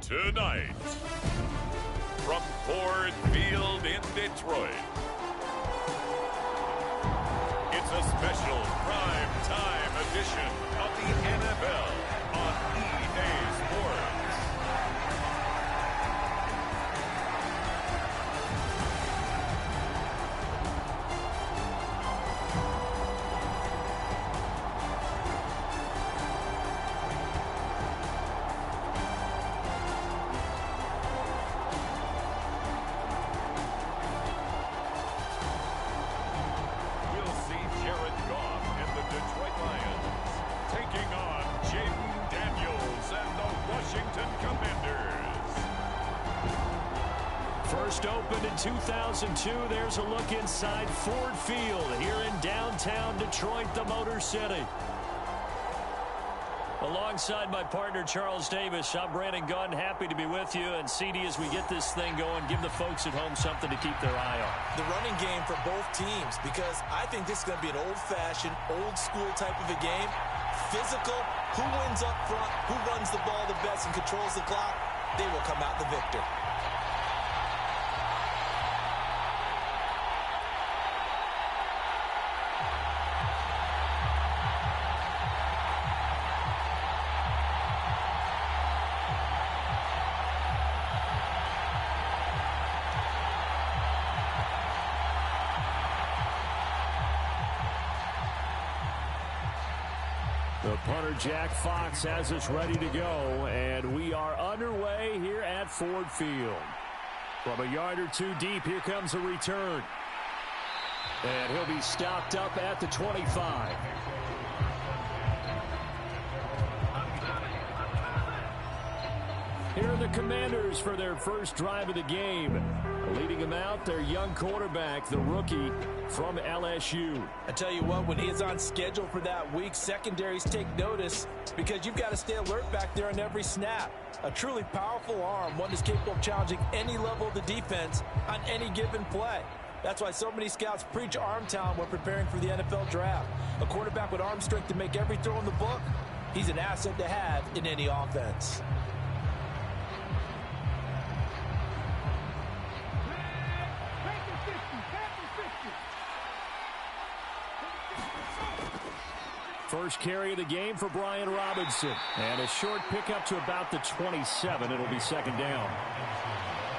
Tonight, from Ford Field in Detroit, it's a special prime time edition of the NFL on EA Sports. First opened in 2002, there's a look inside Ford Field here in downtown Detroit, the Motor City. Alongside my partner, Charles Davis, I'm Brandon Gunn, happy to be with you. And CD, as we get this thing going, give the folks at home something to keep their eye on. The running game for both teams, because I think this is going to be an old-fashioned, old-school type of a game. Physical, who wins up front, who runs the ball the best and controls the clock, they will come out the victor. The punter, Jack Fox, has us ready to go, and we are underway here at Ford Field. From a yard or two deep, here comes a return. And he'll be stopped up at the 25. Here are the Commanders for their first drive of the game. Leading them out, their young quarterback, the rookie from LSU. I tell you what, when he is on schedule for that week, secondaries take notice because you've got to stay alert back there on every snap. A truly powerful arm, one that's capable of challenging any level of the defense on any given play. That's why so many scouts preach arm talent when preparing for the NFL draft. A quarterback with arm strength to make every throw in the book, he's an asset to have in any offense. First carry of the game for Brian Robinson. And a short pickup to about the 27. It'll be second down.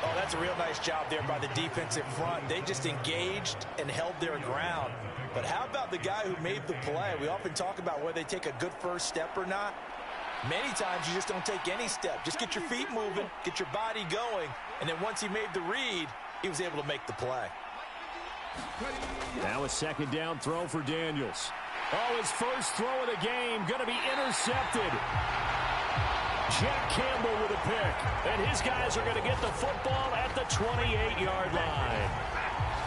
Oh, that's a real nice job there by the defensive front. They just engaged and held their ground. But how about the guy who made the play? We often talk about whether they take a good first step or not. Many times you just don't take any step. Just get your feet moving, get your body going, and then once he made the read, he was able to make the play. Now a second down throw for Daniels. Oh, his first throw of the game going to be intercepted. Jack Campbell with a pick. And his guys are going to get the football at the 28-yard line.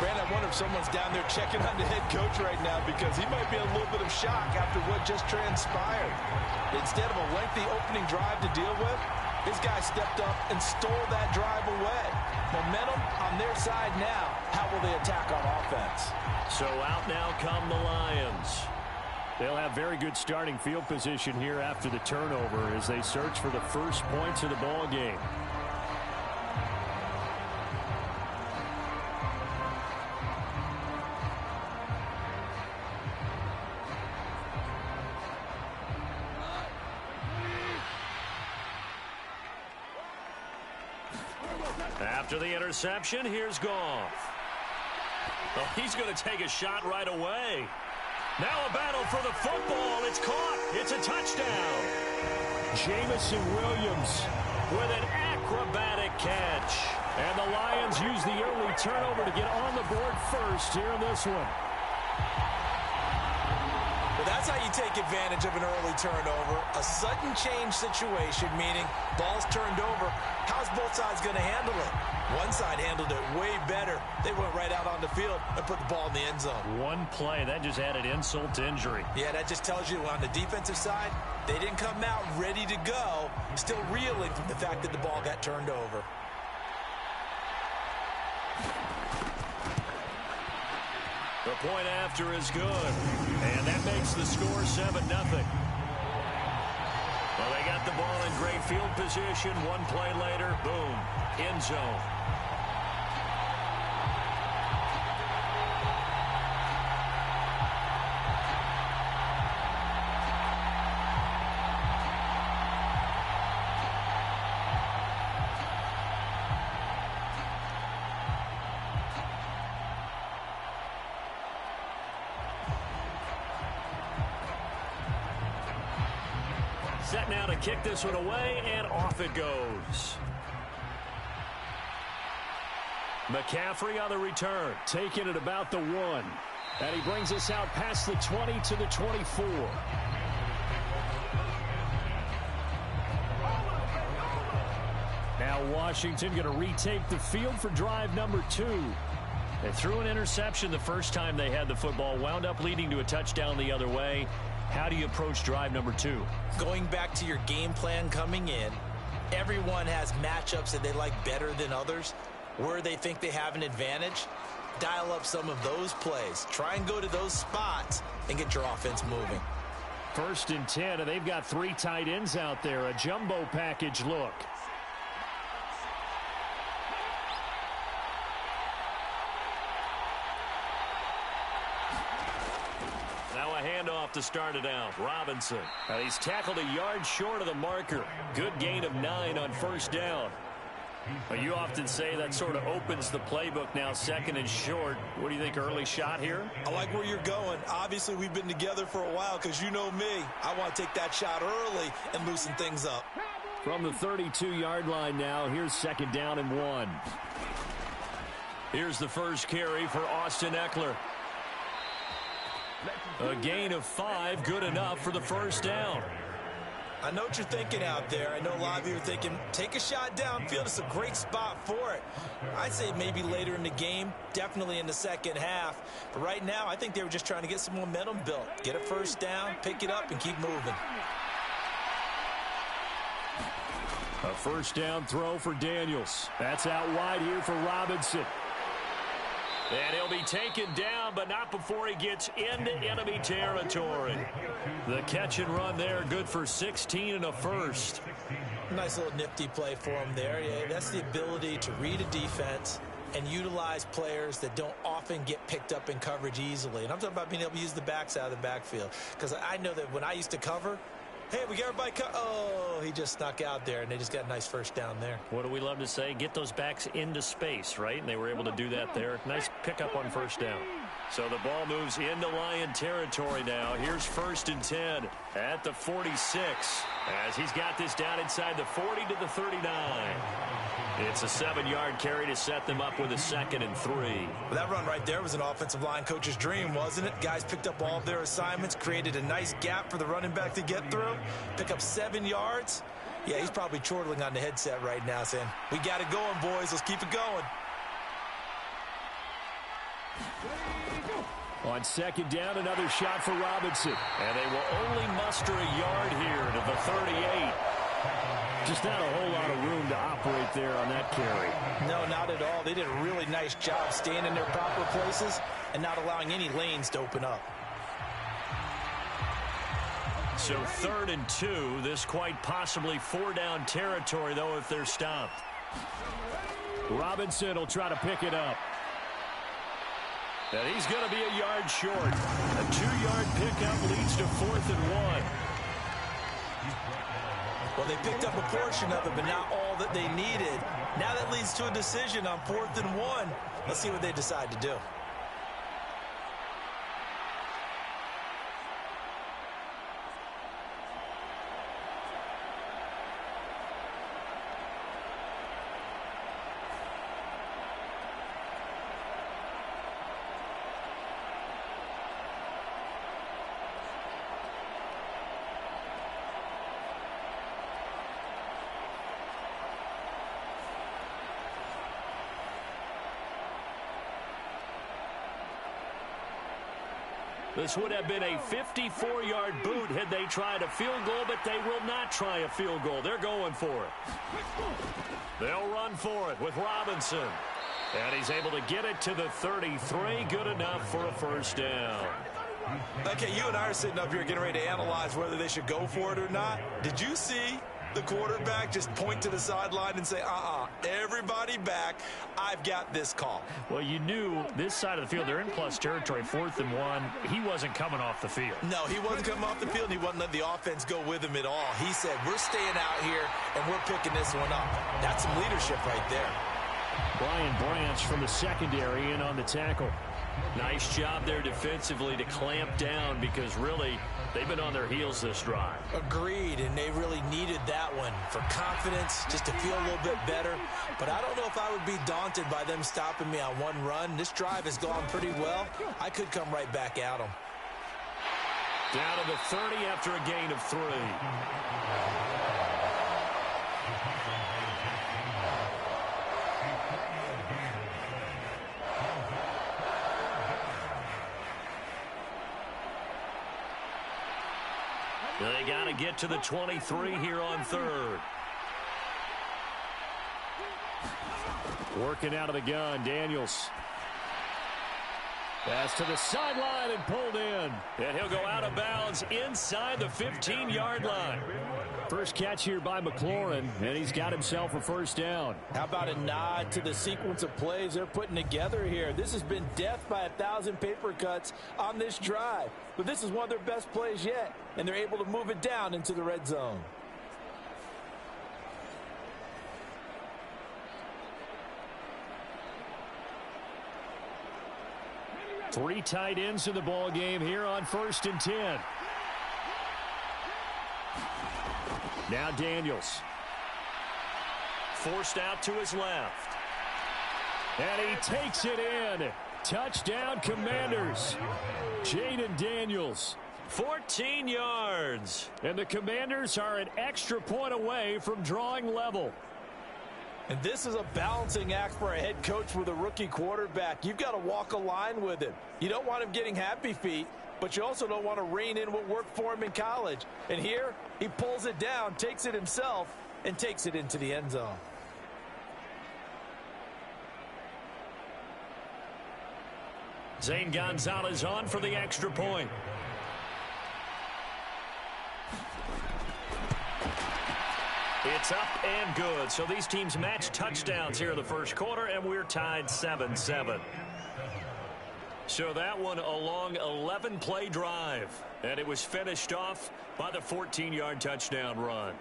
Brandon, I wonder if someone's down there checking on the head coach right now because he might be in a little bit of shock after what just transpired. Instead of a lengthy opening drive to deal with, his guy stepped up and stole that drive away. Momentum on their side now. How will they attack on offense? So out now come the Lions. They'll have very good starting field position here after the turnover as they search for the first points of the ball game. After the interception, here's Goff. Oh, he's going to take a shot right away. Now a battle for the football. It's caught. It's a touchdown. Jamison Williams with an acrobatic catch. And the Lions use the early turnover to get on the board first here in this one. Well, that's how you take advantage of an early turnover. A sudden change situation, meaning ball's turned over. How's both sides going to handle it? One side handled it way better. They went right out on the field and put the ball in the end zone. One play, that just added insult to injury. Yeah, that just tells you on the defensive side, they didn't come out ready to go, still reeling from the fact that the ball got turned over. The point after is good, and that makes the score 7-0. Well, they got the ball in great field position. One play later, boom, end zone. Set now to kick this one away, and off it goes. McCaffrey on the return. Taking it about the 1. And he brings us out past the 20 to the 24. Now Washington going to retake the field for drive number 2. They threw an interception the first time they had the football, wound up leading to a touchdown the other way. How do you approach drive number 2? Going back to your game plan coming in, everyone has matchups that they like better than others. Where they think they have an advantage, dial up some of those plays. Try and go to those spots and get your offense moving. 1st and 10, and they've got 3 tight ends out there. A jumbo package look. Now a handoff to start it out. Robinson. And he's tackled a yard short of the marker. Good gain of 9 on 1st down. Well, you often say that sort of opens the playbook now, 2nd and short. What do you think, early shot here? I like where you're going. Obviously, we've been together for a while because you know me. I want to take that shot early and loosen things up. From the 32-yard line now, here's 2nd down and 1. Here's the first carry for Austin Eckler. A gain of 5, good enough for the 1st down. I know what you're thinking out there. I know a lot of you are thinking, take a shot downfield. It's a great spot for it. I'd say maybe later in the game, definitely in the second half. But right now, I think they were just trying to get some momentum built. Get a 1st down, pick it up, and keep moving. A 1st down throw for Daniels. That's out wide here for Robinson. And he'll be taken down, but not before he gets into enemy territory. The catch and run there, good for 16 and a 1st. Nice little nifty play for him there. Yeah, that's the ability to read a defense and utilize players that don't often get picked up in coverage easily. And I'm talking about being able to use the backs out of the backfield. Because I know that when I used to cover, hey, we got everybody oh, he just snuck out there, and they just got a nice 1st down there. What do we love to say? Get those backs into space, right? And they were able to do that there. Nice pickup on 1st down. So the ball moves into Lion territory now. Here's 1st and 10 at the 46 as he's got this down inside the 40 to the 39. It's a 7-yard carry to set them up with a 2nd and 3. Well, that run right there was an offensive line coach's dream, wasn't it? Guys picked up all of their assignments, created a nice gap for the running back to get through, pick up 7 yards. Yeah, he's probably chortling on the headset right now saying, we got it going, boys. Let's keep it going. On 2nd down, another shot for Robinson. And they will only muster a yard here to the 38. Just not a whole lot of room to operate there on that carry. No, not at all. They did a really nice job staying in their proper places and not allowing any lanes to open up. So 3rd and 2. This quite possibly 4-down territory, though, if they're stopped. Robinson will try to pick it up. And he's going to be a yard short. A 2-yard pickup leads to 4th and 1. Well, they picked up a portion of it, but not all that they needed. Now that leads to a decision on 4th and 1. Let's see what they decide to do. This would have been a 54-yard boot had they tried a field goal, but they will not try a field goal. They're going for it. They'll run for it with Robinson. And he's able to get it to the 33. Good enough for a 1st down. Okay, you and I are sitting up here getting ready to analyze whether they should go for it or not. Did you see the quarterback just point to the sideline and say, everybody back, I've got this call? Well, you knew this side of the field, they're in plus territory, 4th and 1. He wasn't coming off the field. No, he wasn't coming off the field, and he wasn't letting the offense go with him at all. He said, we're staying out here, and we're picking this one up. That's some leadership right there. Brian Branch from the secondary in on the tackle. Nice job there defensively to clamp down because really they've been on their heels this drive. Agreed, and they really needed that one for confidence, just to feel a little bit better. But I don't know if I would be daunted by them stopping me on one run. This drive has gone pretty well. I could come right back at them. Down to the 30 after a gain of 3. They got to get to the 23 here on 3rd. Working out of the gun, Daniels. Pass to the sideline and pulled in. And he'll go out of bounds inside the 15-yard line. First catch here by McLaurin, and he's got himself a first down. How about a nod to the sequence of plays they're putting together here? This has been death by 1,000 paper cuts on this drive. But this is one of their best plays yet, and they're able to move it down into the red zone. Three tight ends in the ball game here on 1st and 10. Now Daniels. Forced out to his left. And he takes it in. Touchdown, Commanders. Jaden Daniels. 14 yards. And the Commanders are an extra point away from drawing level. And this is a balancing act for a head coach with a rookie quarterback. You've got to walk a line with him. You don't want him getting happy feet, but you also don't want to rein in what worked for him in college. And here, he pulls it down, takes it himself, and takes it into the end zone. Zane Gonzalez on for the extra point. It's up and good. So these teams match touchdowns here in the first quarter, and we're tied 7-7. So that one a long 11-play drive, and it was finished off by the 14-yard touchdown run.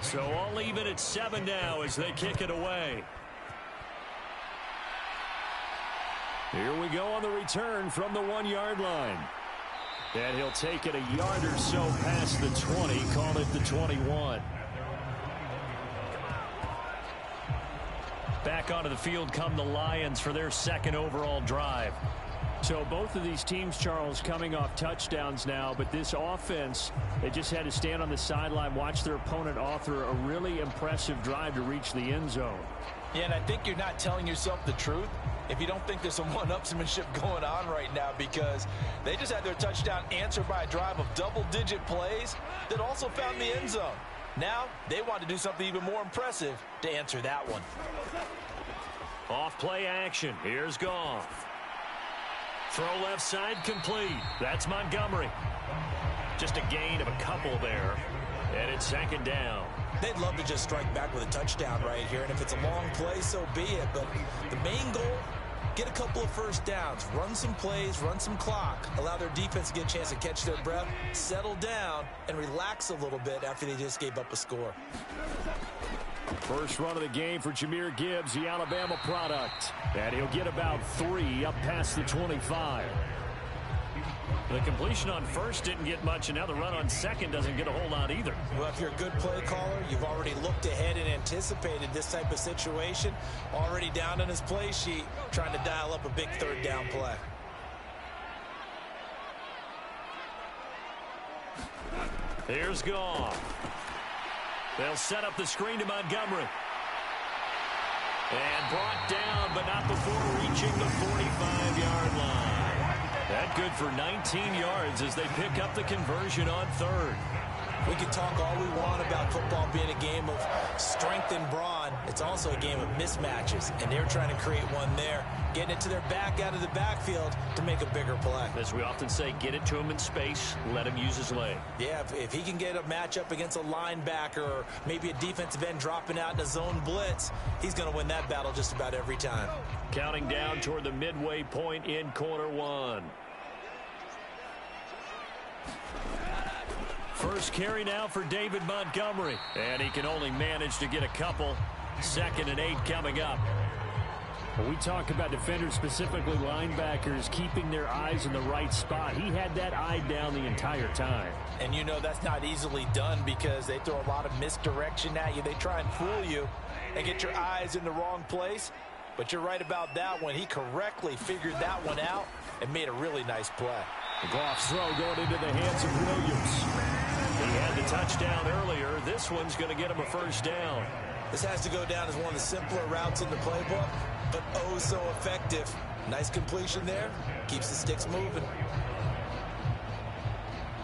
So all even at 7 now as they kick it away. Here we go on the return from the 1-yard line. And he'll take it a yard or so past the 20, call it the 21. Back onto the field come the Lions for their second overall drive. So both of these teams, Charles, coming off touchdowns now, but this offense, they just had to stand on the sideline, watch their opponent author a really impressive drive to reach the end zone. Yeah, and I think you're not telling yourself the truth if you don't think there's some one-upsmanship going on right now, because they just had their touchdown answered by a drive of double-digit plays that also found the end zone. Now they want to do something even more impressive to answer that one. Off play action. Here's Goff. Throw left side complete. That's Montgomery. Just a gain of a couple there. And it's second down. They'd love to just strike back with a touchdown right here. And if it's a long play, so be it. But the main goal, get a couple of first downs. Run some plays, run some clock. Allow their defense to get a chance to catch their breath, settle down, and relax a little bit after they just gave up a score. First run of the game for Jahmyr Gibbs, the Alabama product. And he'll get about 3 up past the 25. The completion on first didn't get much, and now the run on second doesn't get a whole lot either. Well, if you're a good play caller, you've already looked ahead and anticipated this type of situation. Already down on his play sheet, trying to dial up a big third down play. Here's Goff. They'll set up the screen to Montgomery. And brought down, but not before reaching the 45-yard line. That good for 19 yards as they pick up the conversion on third. We can talk all we want about football being a game of strength and brawn. It's also a game of mismatches, and they're trying to create one there, getting it to their back out of the backfield to make a bigger play. As we often say, get it to him in space, let him use his leg. Yeah, if he can get a matchup against a linebacker or maybe a defensive end dropping out in a zone blitz, he's going to win that battle just about every time. Counting down toward the midway point in quarter one. First carry now for David Montgomery. And he can only manage to get a couple. 2nd and 8 coming up. When we talk about defenders, specifically linebackers, keeping their eyes in the right spot, he had that eye down the entire time. And you know that's not easily done because they throw a lot of misdirection at you. They try and fool you and get your eyes in the wrong place. But you're right about that one. He correctly figured that one out and made a really nice play. Goff's throw going into the hands of Williams. He had the touchdown earlier. This one's going to get him a first down. This has to go down as one of the simpler routes in the playbook, but oh so effective. Nice completion there. Keeps the sticks moving.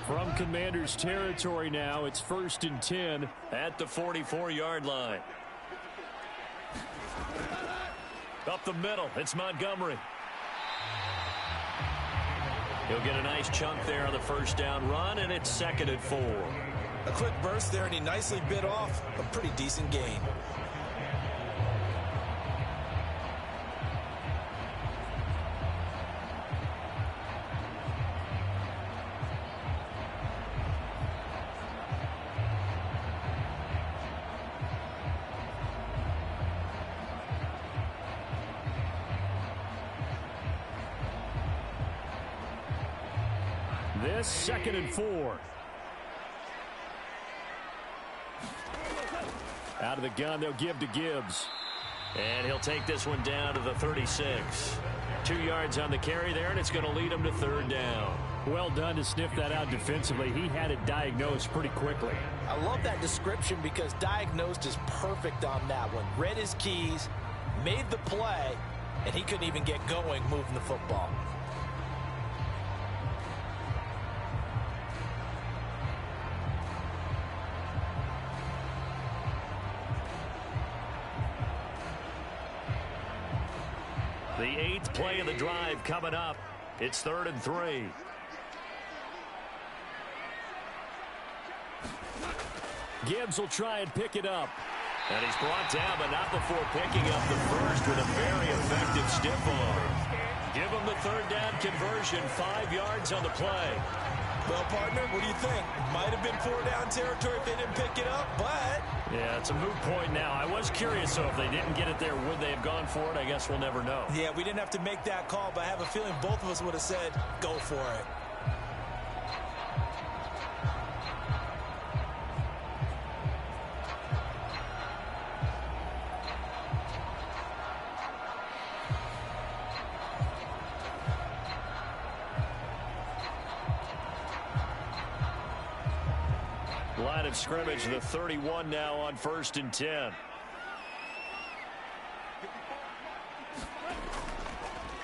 From Commander's territory now, it's 1st and 10 at the 44-yard line. Up the middle, it's Montgomery. He'll get a nice chunk there on the first down run, and it's 2nd and 4. A quick burst there, and he nicely bit off a pretty decent gain. This 2nd and 4. Out of the gun, they'll give to Gibbs. And he'll take this one down to the 36. 2 yards on the carry there, and it's going to lead him to 3rd down. Well done to sniff that out defensively. He had it diagnosed pretty quickly. I love that description because diagnosed is perfect on that one. Read his keys, made the play, and he couldn't even get going moving the football. The 8th play of the drive coming up. It's 3rd and 3. Gibbs will try and pick it up. And he's brought down, but not before picking up the first with a very effective stiff arm. Give him the 3rd down conversion, 5 yards on the play. Well, partner, what do you think? Might have been 4 down territory if they didn't pick it up, but... Yeah, it's a moot point now. I was curious, so if they didn't get it there, would they have gone for it? I guess we'll never know. Yeah, we didn't have to make that call, but I have a feeling both of us would have said, go for it. Line of scrimmage, the 31 now on 1st and 10.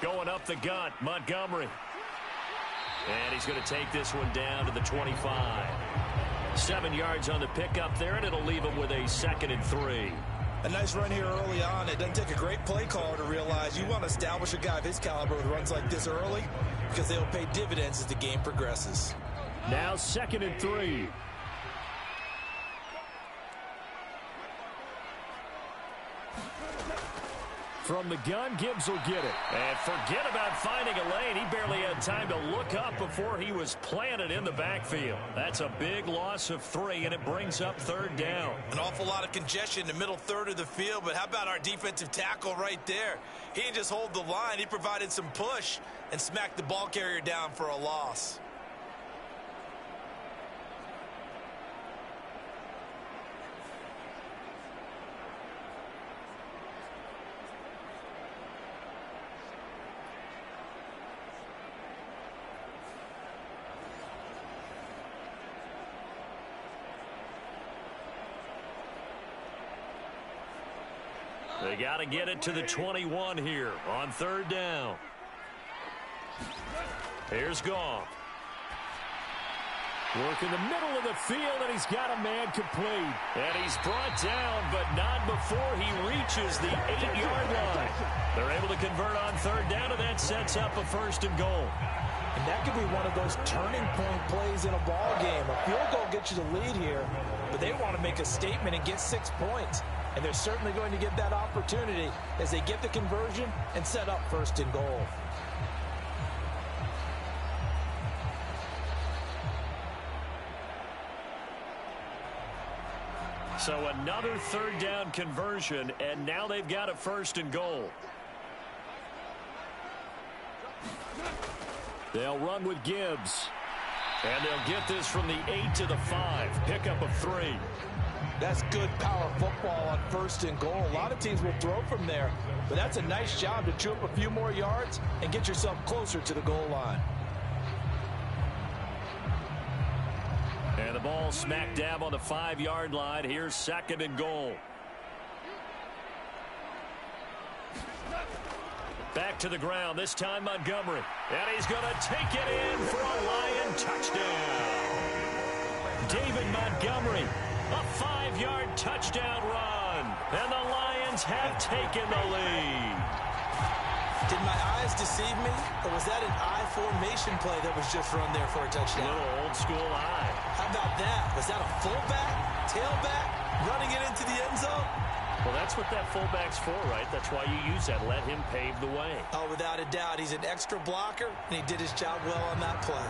Going up the gut, Montgomery. And he's going to take this one down to the 25. 7 yards on the pickup there, and it'll leave him with a 2nd and 3. A nice run here early on. It doesn't take a great play caller to realize you want to establish a guy of his caliber with runs like this early because they'll pay dividends as the game progresses. Now 2nd and 3. From the gun, Gibbs will get it. And forget about finding a lane. He barely had time to look up before he was planted in the backfield. That's a big loss of 3, and it brings up 3rd down. An awful lot of congestion in the middle third of the field, but how about our defensive tackle right there? He didn't just hold the line. He provided some push and smacked the ball carrier down for a loss. They got to get it to the 21 here on 3rd down. Here's Goff. Work in the middle of the field, and he's got a man complete. And he's brought down, but not before he reaches the 8-yard line. They're able to convert on 3rd down, and that sets up a 1st and goal. And that could be one of those turning point plays in a ball game. A field goal gets you the lead here, but they want to make a statement and get 6 points. And they're certainly going to get that opportunity as they get the conversion and set up 1st and goal. So another 3rd down conversion, and now they've got a 1st and goal. They'll run with Gibbs. And they'll get this from the 8 to the 5. Pickup of 3. That's good power football on 1st and goal. A lot of teams will throw from there, but that's a nice job to chew up a few more yards and get yourself closer to the goal line. And the ball smack dab on the 5-yard line. Here's 2nd and goal. Back to the ground, this time Montgomery. And he's going to take it in for a Lion touchdown. David Montgomery, a 5-yard touchdown run. And the Lions have taken the lead. Did my eyes deceive me, or was that an I formation play that was just run there for a touchdown? A little old school eye. How about that? Was that a fullback, tailback, running it into the end zone? Well, that's what that fullback's for, right? That's why you use that. Let him pave the way. Oh, without a doubt. He's an extra blocker, and he did his job well on that play.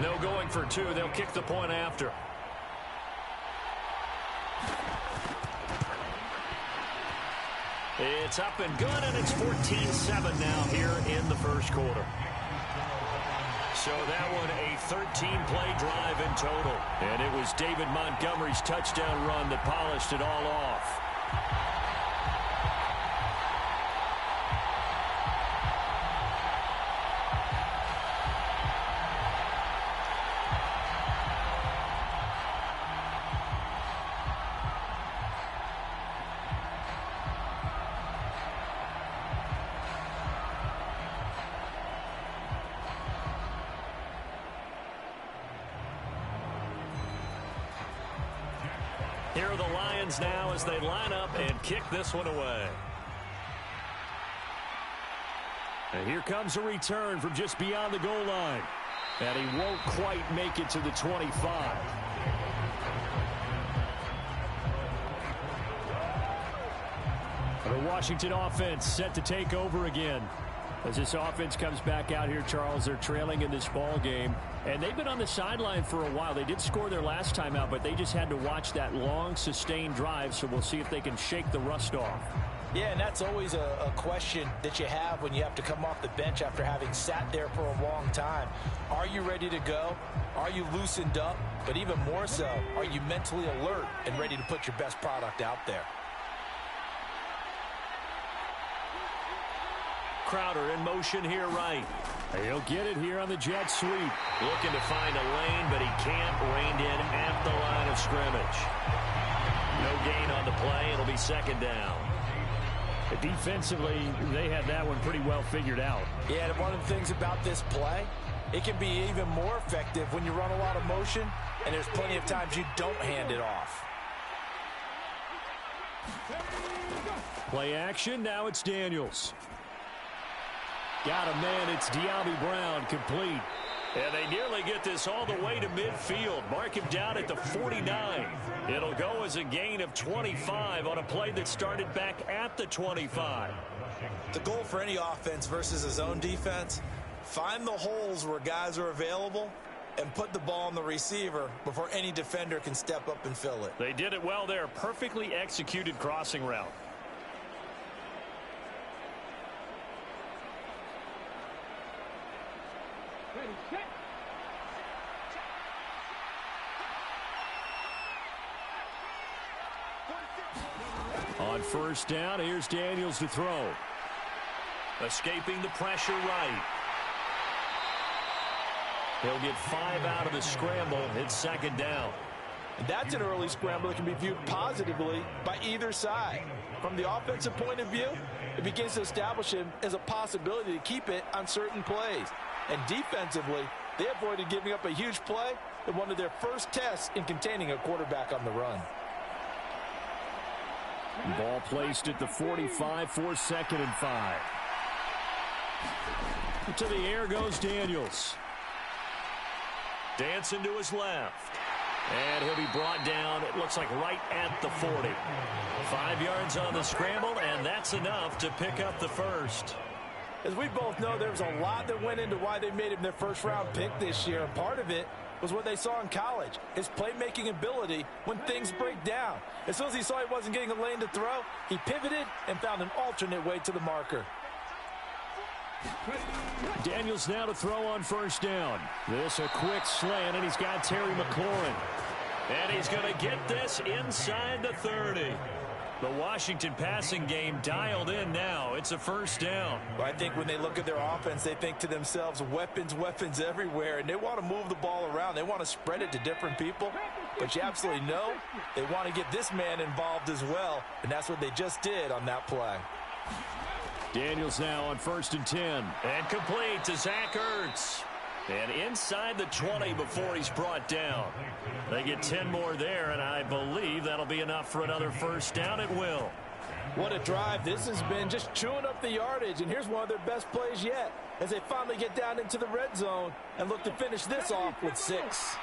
No going for 2. They'll kick the point after. It's up and good, and it's 14-7 now here in the 1st quarter. So that one a 13-play drive in total. And it was David Montgomery's touchdown run that polished it all off. Here are the Lions now as they line up and kick this one away. And here comes a return from just beyond the goal line. And he won't quite make it to the 25. The Washington offense set to take over again. As this offense comes back out here, Charles, they're trailing in this ball game. And they've been on the sideline for a while. They did score their last time out, but they just had to watch that long, sustained drive. So we'll see if they can shake the rust off. Yeah, and that's always a question that you have when you have to come off the bench after having sat there for a long time. Are you ready to go? Are you loosened up? But even more so, are you mentally alert and ready to put your best product out there? Crowder in motion here right. He'll get it here on the jet sweep. Looking to find a lane, but he can't. Reined in at the line of scrimmage. No gain on the play. It'll be 2nd down. Defensively, they had that one pretty well figured out. Yeah, and one of the things about this play, it can be even more effective when you run a lot of motion, and there's plenty of times you don't hand it off. Play action, now it's Daniels. Got a man, it's De'Ami Brown, complete. And they nearly get this all the way to midfield. Mark him down at the 49. It'll go as a gain of 25 on a play that started back at the 25. The goal for any offense versus a zone defense, find the holes where guys are available and put the ball on the receiver before any defender can step up and fill it. They did it well there. Perfectly executed crossing route. On first down, here's Daniels to throw. Escaping the pressure right. He'll get 5 out of the scramble. It's second down. And that's an early scramble that can be viewed positively by either side. From the offensive point of view, it begins to establish him as a possibility to keep it on certain plays. And defensively, they avoided giving up a huge play in one of their first tests in containing a quarterback on the run. Ball placed at the 45 for 2nd and 5. To the air goes Daniels. Dancing to his left. And he'll be brought down, it looks like right at the 40. 5 yards on the scramble, and that's enough to pick up the first. As we both know, there was a lot that went into why they made him their first-round pick this year. And part of it was what they saw in college, his playmaking ability when things break down. As soon as he saw he wasn't getting a lane to throw, he pivoted and found an alternate way to the marker. Daniels now to throw on first down. This a quick slant, and he's got Terry McLaurin. And he's going to get this inside the 30. The Washington passing game dialed in now. It's a first down. Well, I think when they look at their offense, they think to themselves, weapons, weapons everywhere. And they want to move the ball around. They want to spread it to different people. But you absolutely know they want to get this man involved as well. And that's what they just did on that play. Daniels now on 1st and 10. And complete to Zach Ertz. And inside the 20 before he's brought down. They get 10 more there, and I believe that'll be enough for another first down. It will. What a drive. This has been just chewing up the yardage, and here's one of their best plays yet as they finally get down into the red zone and look to finish this off with 6.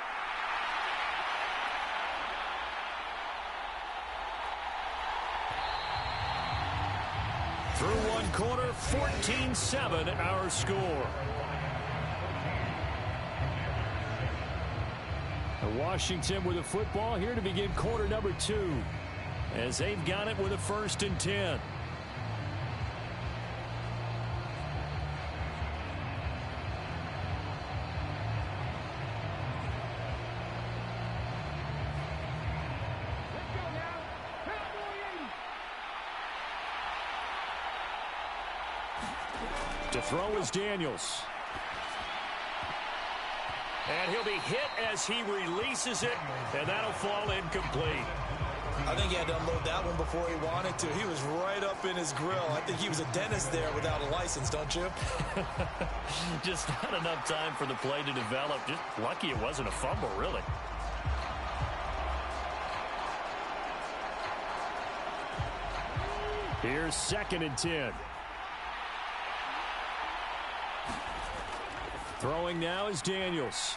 Through one quarter, 14-7 our score. Washington with the football here to begin quarter number 2 as they've got it with a 1st and 10. To throw is Daniels. And he'll be hit as he releases it, and that'll fall incomplete. I think he had to unload that one before he wanted to. He was right up in his grill. I think he was a dentist there without a license, don't you? Just not enough time for the play to develop. Just lucky it wasn't a fumble, really. Here's 2nd and 10. Throwing now is Daniels.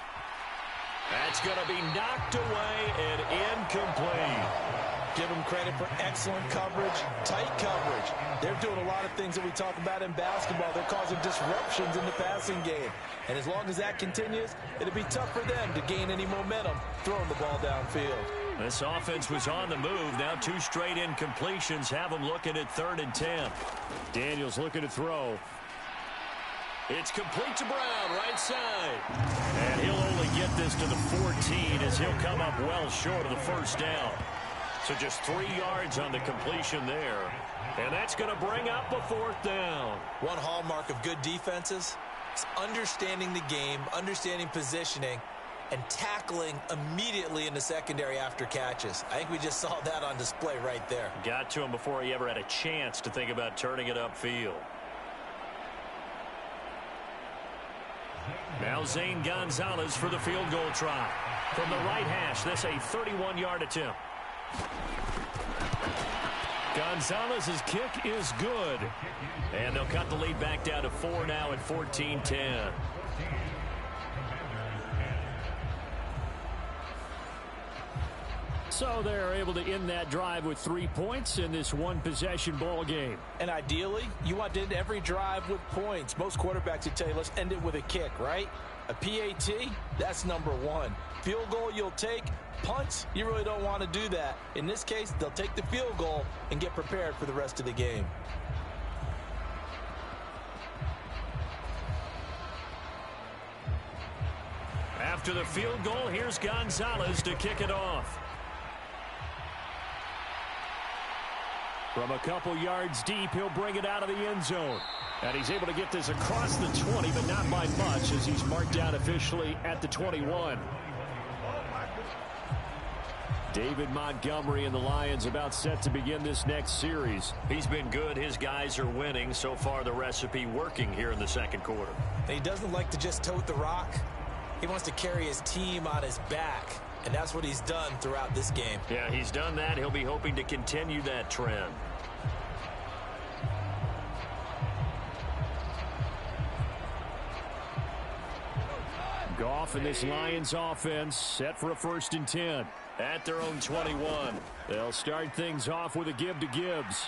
That's going to be knocked away and incomplete. Give them credit for excellent coverage, tight coverage. They're doing a lot of things that we talk about in basketball. They're causing disruptions in the passing game. And as long as that continues, it'll be tough for them to gain any momentum throwing the ball downfield. This offense was on the move. Now 2 straight incompletions have them looking at 3rd and 10. Daniels looking to throw. It's complete to Brown, right side. And he'll only get this to the 14 as he'll come up well short of the first down. So just 3 yards on the completion there. And that's going to bring up a 4th down. One hallmark of good defenses is understanding the game, understanding positioning, and tackling immediately in the secondary after catches. I think we just saw that on display right there. Got to him before he ever had a chance to think about turning it upfield. Now Zane Gonzalez for the field goal try. From the right hash, this a 31-yard attempt. Gonzalez's kick is good. And they'll cut the lead back down to 4 now at 14-10. So they're able to end that drive with 3 points in this one-possession ball game. And ideally, you want to end every drive with points. Most quarterbacks would tell you, let's end it with a kick, right? A PAT, that's number one. Field goal you'll take. Punts, you really don't want to do that. In this case, they'll take the field goal and get prepared for the rest of the game. After the field goal, here's Gonzalez to kick it off. From a couple yards deep, he'll bring it out of the end zone. And he's able to get this across the 20, but not by much, as he's marked down officially at the 21. David Montgomery and the Lions about set to begin this next series. He's been good. His guys are winning. So far, the recipe working here in the second quarter. He doesn't like to just tote the rock. He wants to carry his team on his back, and that's what he's done throughout this game. Yeah, he's done that. He'll be hoping to continue that trend. Goff and this Lions offense set for a 1st and 10. At their own 21. They'll start things off with a give to Gibbs.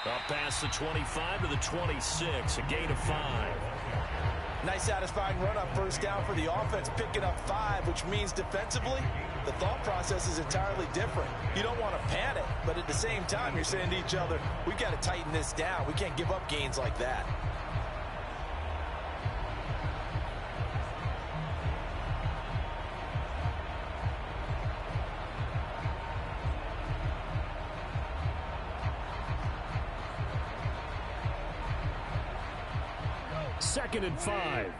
Up past the 25 to the 26, a gain of 5. Nice satisfying run up 1st down for the offense, picking up 5, which means defensively, the thought process is entirely different. You don't want to panic, but at the same time, you're saying to each other, we got to tighten this down. We can't give up gains like that. Second and 5.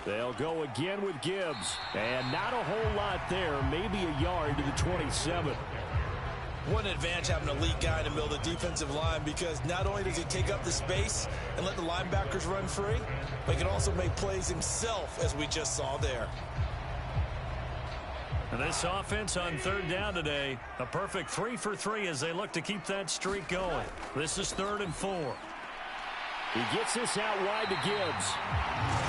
They'll go again with Gibbs. And not a whole lot there. Maybe a yard to the 27. What an advantage having an elite guy in the middle of the defensive line, because not only does he take up the space and let the linebackers run free, but he can also make plays himself, as we just saw there. And this offense on 3rd down today, a perfect 3 for 3 as they look to keep that streak going. This is 3rd and 4. He gets this out wide to Gibbs.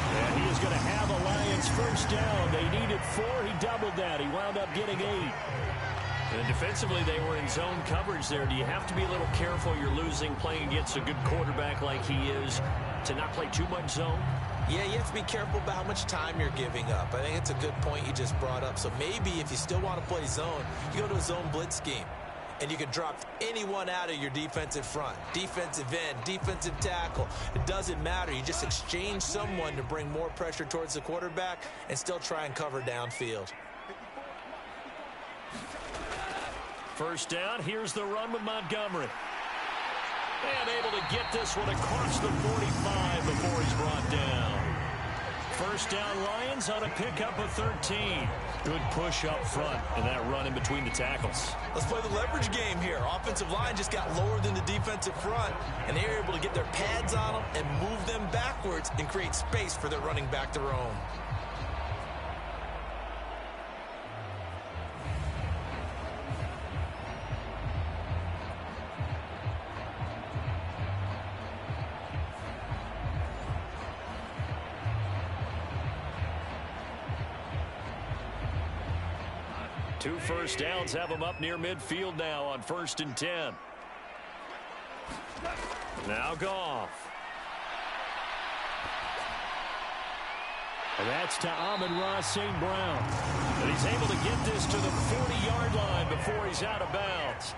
And he is going to have a Lions 1st down. They needed 4. He doubled that. He wound up getting 8. And defensively, they were in zone coverage there. Do you have to be a little careful? You're losing, playing against a good quarterback like he is, to not play too much zone? Yeah, you have to be careful about how much time you're giving up. I think it's a good point you just brought up. So maybe if you still want to play zone, you go to a zone blitz scheme. And you can drop anyone out of your defensive front. Defensive end, defensive tackle. It doesn't matter. You just exchange someone to bring more pressure towards the quarterback and still try and cover downfield. 1st down, here's the run with Montgomery. And able to get this one across the 45 before he's brought down. 1st down, Lions on a pickup of 13. Good push up front and that run in between the tackles. Let's play the leverage game here. Offensive line just got lower than the defensive front, and they were able to get their pads on them and move them backwards and create space for their running back to roam. Two 1st downs have them up near midfield now on 1st and 10. Now Goff. And that's to Amon-Ra St. Brown. And he's able to get this to the 40-yard line before he's out of bounds.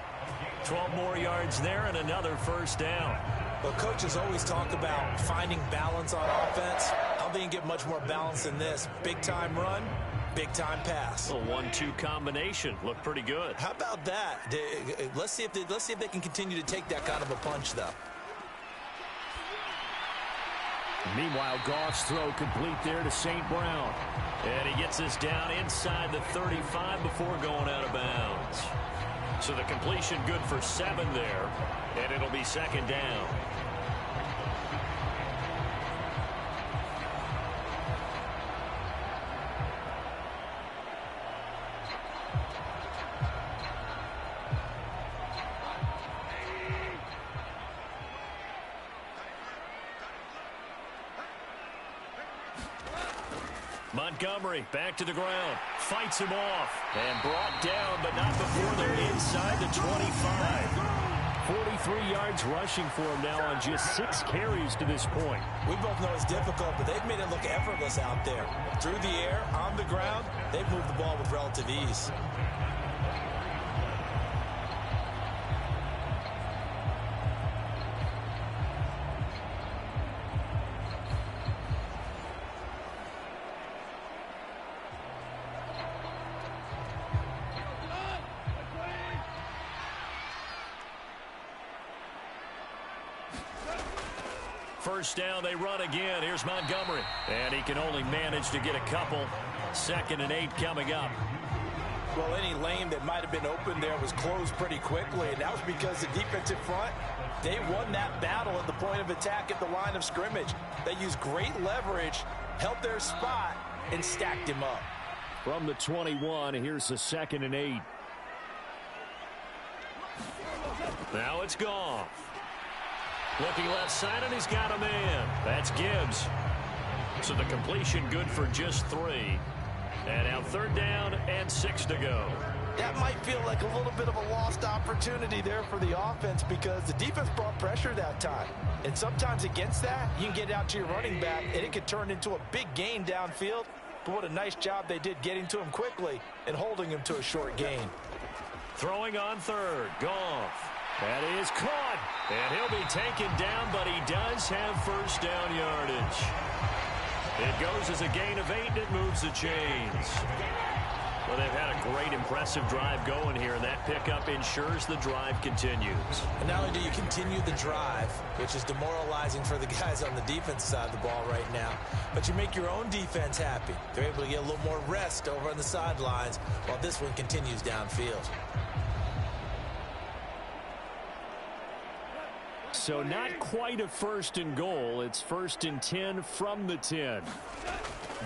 12 more yards there and another 1st down. Well, coaches always talk about finding balance on offense. I don't think you can get much more balance than this. Big-time run, big-time pass. A 1-2 combination. Looked pretty good. How about that? Let's see if they can continue to take that kind of a punch, though. Meanwhile, Goff's throw complete there to St. Brown. And he gets this down inside the 35 before going out of bounds. So the completion good for 7 there, and it'll be 2nd down. Montgomery back to the ground. Fights him off. And brought down, but not before they're inside the 25. 43 yards rushing for him now on just 6 carries to this point. We both know it's difficult, but they've made it look effortless out there. Through the air, on the ground, they've moved the ball with relative ease. First down, they run again. Here's Montgomery. And he can only manage to get a couple. 2nd and 8 coming up. Well, any lane that might have been open there was closed pretty quickly, and that was because the defensive front, they won that battle at the point of attack at the line of scrimmage. They used great leverage, held their spot, and stacked him up. From the 21, here's the 2nd and 8. Now it's Goff. Looking left side, and he's got a man. That's Gibbs. So the completion good for just 3. And now 3rd down and 6 to go. That might feel like a little bit of a lost opportunity there for the offense because the defense brought pressure that time. And sometimes against that, you can get out to your running back, and it could turn into a big gain downfield. But what a nice job they did getting to him quickly and holding him to a short gain. Throwing on 3rd. Goff. That is caught. And he'll be taken down, but he does have 1st down yardage. It goes as a gain of 8, and it moves the chains. Well, they've had a great, impressive drive going here, and that pickup ensures the drive continues. And not only do you continue the drive, which is demoralizing for the guys on the defense side of the ball right now, but you make your own defense happy. They're able to get a little more rest over on the sidelines while this one continues downfield. So not quite a 1st and goal. It's 1st and 10 from the 10.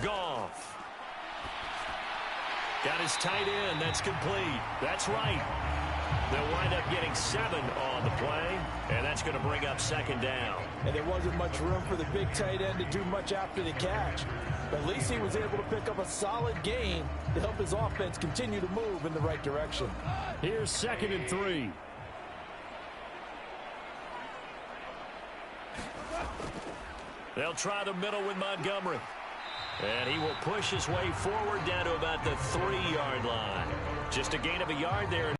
Goff. Got his tight end. That's complete. That's right. They'll wind up getting 7 on the play, and that's going to bring up 2nd down. And there wasn't much room for the big tight end to do much after the catch. But at least he was able to pick up a solid gain to help his offense continue to move in the right direction. Here's 2nd and 3. They'll try the middle with Montgomery. And he will push his way forward down to about the 3-yard line. Just a gain of a yard there.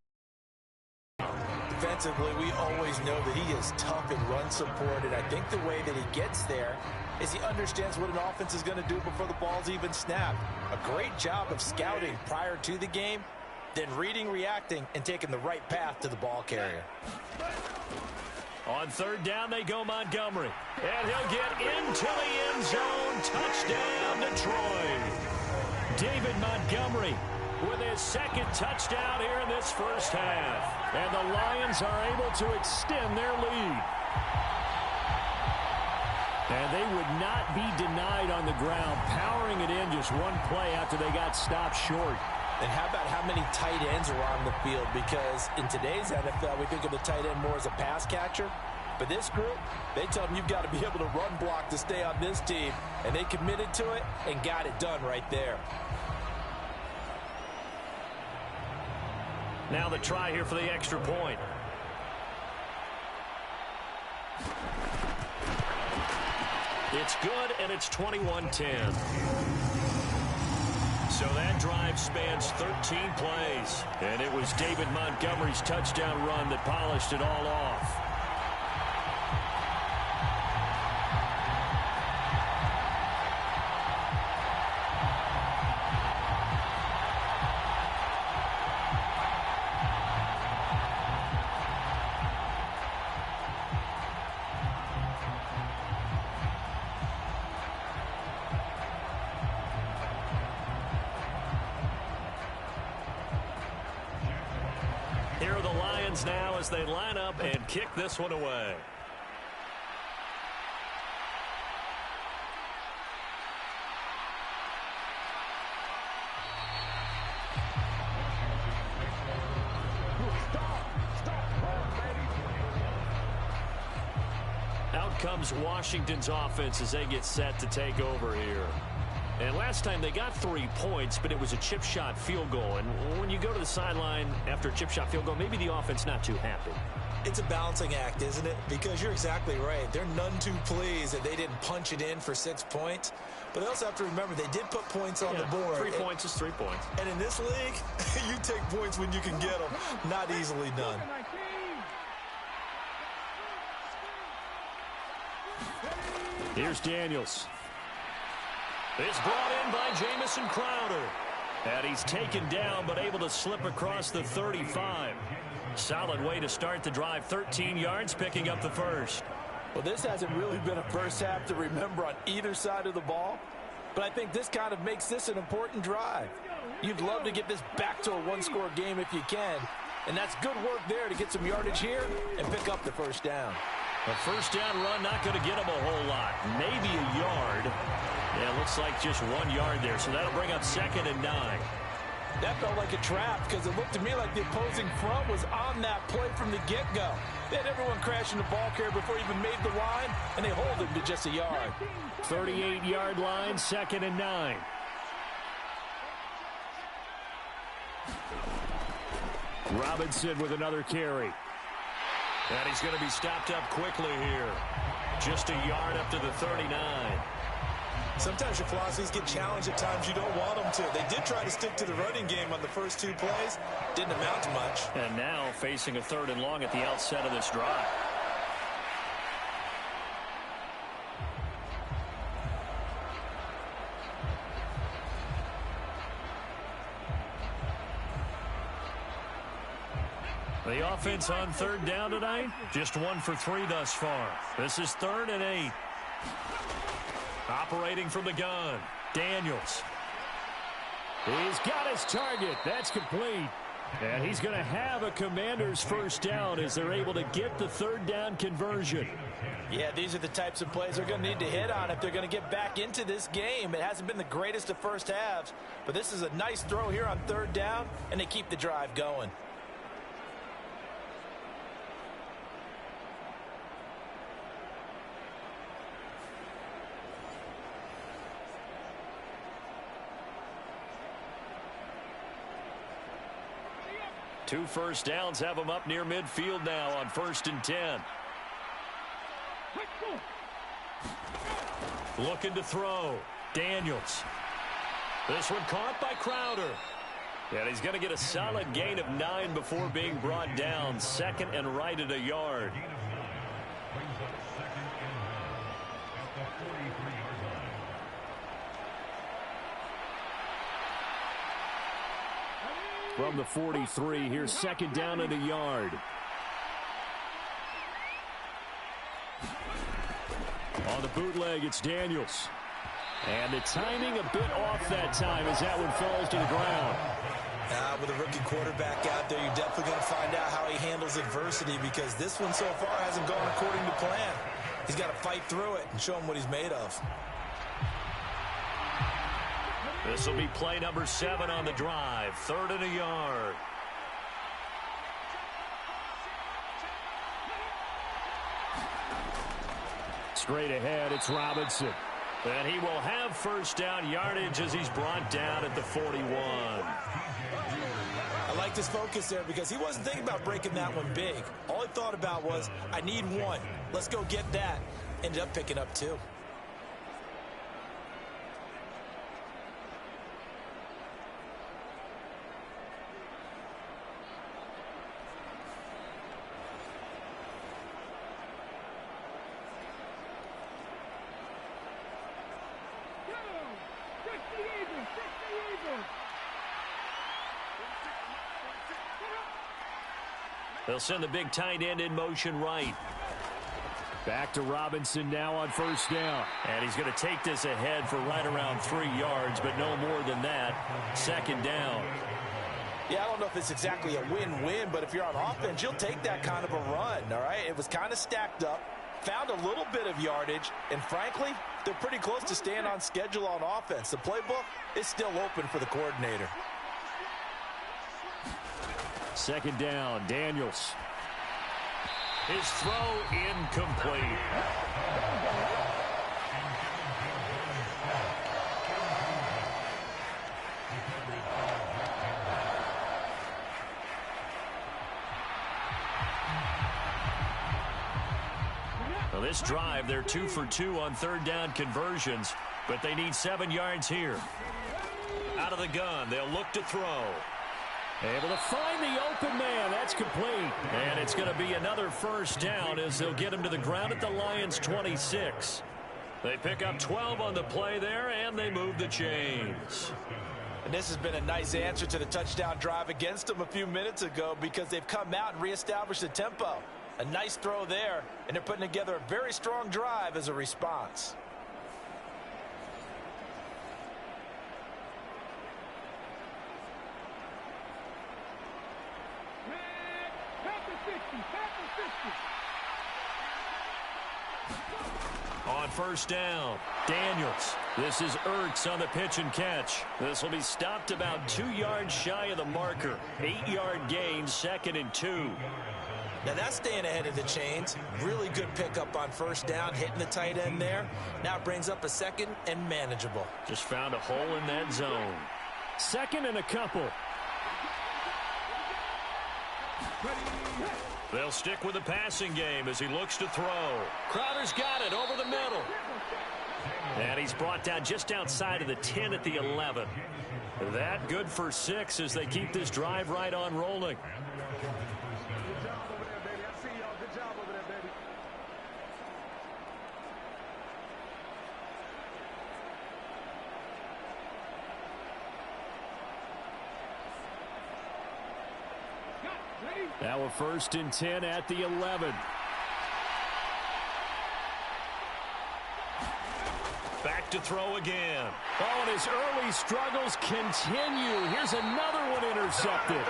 Defensively, we always know that he is tough in run support, and I think the way that he gets there is he understands what an offense is going to do before the ball's even snapped. A great job of scouting prior to the game, then reading, reacting, and taking the right path to the ball carrier. On 3rd down, they go Montgomery. And he'll get into the end zone. Touchdown, Detroit. David Montgomery with his 2nd touchdown here in this first half. And the Lions are able to extend their lead. And they would not be denied on the ground, powering it in just one play after they got stopped short. And how about how many tight ends are on the field? Because in today's NFL, we think of the tight end more as a pass catcher. But this group, they tell them you've got to be able to run block to stay on this team. And they committed to it and got it done right there. Now the try here for the extra point. It's good, and it's 21-10. So that drive spans 13 plays. And it was David Montgomery's touchdown run that polished it all off. Here are the Lions now as they line up and kick this one away. Out comes Washington's offense as they get set to take over here. And last time they got 3 points, but it was a chip shot field goal. And when you go to the sideline after a chip shot field goal, maybe the offense not too happy. It's a balancing act, isn't it? Because you're exactly right. They're none too pleased that they didn't punch it in for 6 points. But they also have to remember they did put points on the board. 3 points is 3 points. And in this league, you take points when you can get them. Not easily done. Here's Daniels. It's brought in by Jamison Crowder. And he's taken down, but able to slip across the 35. Solid way to start the drive. 13 yards, picking up the first. Well, this hasn't really been a first half to remember on either side of the ball. But I think this kind of makes this an important drive. You'd love to get this back to a one-score game if you can. And that's good work there to get some yardage here and pick up the first down. A first down run, not going to get him a whole lot. Maybe a yard. Yeah, it looks like just 1 yard there. So that'll bring up 2nd and 9. That felt like a trap because it looked to me like the opposing front was on that play from the get-go. They had everyone crashing the ball carrier before he even made the line, and they hold him to just a yard. 38-yard line, 2nd and 9. Robinson with another carry. And he's going to be stopped up quickly here. Just a yard up to the 39. Sometimes your philosophies get challenged at times you don't want them to. They did try to stick to the running game on the first 2 plays. Didn't amount to much. And now facing a 3rd and long at the outset of this drive. The offense on 3rd down tonight, just 1 for 3 thus far. This is 3rd and 8. Operating from the gun, Daniels. He's got his target. That's complete. And he's going to have a Commander's first down as they're able to get the 3rd down conversion. Yeah, these are the types of plays they're going to need to hit on if they're going to get back into this game. It hasn't been the greatest of first halves, but this is a nice throw here on 3rd down, and they keep the drive going. Two first downs have them up near midfield now on 1st and 10. Looking to throw. Daniels. This one caught by Crowder. And he's going to get a solid gain of 9 before being brought down. 2nd and right at a yard. From the 43, here's 2nd down and a yard. On the bootleg, it's Daniels. And the timing a bit off that time as that one falls to the ground. With a rookie quarterback out there, you're definitely going to find out how he handles adversity because this one so far hasn't gone according to plan. He's got to fight through it and show him what he's made of. This will be play number 7 on the drive. 3rd and a yard. Straight ahead, it's Robinson. And he will have first down yardage as he's brought down at the 41. I like this focus there because he wasn't thinking about breaking that one big. All he thought about was, I need 1. Let's go get that. Ended up picking up 2. They'll send the big tight end in motion right. Back to Robinson now on first down. And he's going to take this ahead for right around 3 yards, but no more than that. 2nd down. Yeah, I don't know if it's exactly a win-win, but if you're on offense, you'll take that kind of a run, all right? It was kind of stacked up, found a little bit of yardage, and frankly, they're pretty close to staying on schedule on offense. The playbook is still open for the coordinator. 2nd down, Daniels. His throw incomplete. Well, this drive, they're 2 for 2 on third down conversions, but they need 7 yards here. Out of the gun, they'll look to throw. Able to find the open man. That's complete. And it's going to be another first down as they'll get him to the ground at the Lions' 26. They pick up 12 on the play there, and they move the chains. And this has been a nice answer to the touchdown drive against them a few minutes ago because they've come out and reestablished the tempo. A nice throw there, and they're putting together a very strong drive as a response. On first down, Daniels. This is Ertz on the pitch and catch. This will be stopped about 2 yards shy of the marker. 8-yard gain, 2nd and 2. Now that's staying ahead of the chains. Really good pickup on first down, hitting the tight end there. Now it brings up a 2nd and manageable. Just found a hole in that zone. 2nd and a couple. They'll stick with the passing game as he looks to throw. Crowder's got it over the middle. And he's brought down just outside of the 10 at the 11. That good for 6 as they keep this drive right on rolling. Now a 1st and 10 at the 11. Back to throw again. Oh, and his early struggles continue. Here's another one intercepted.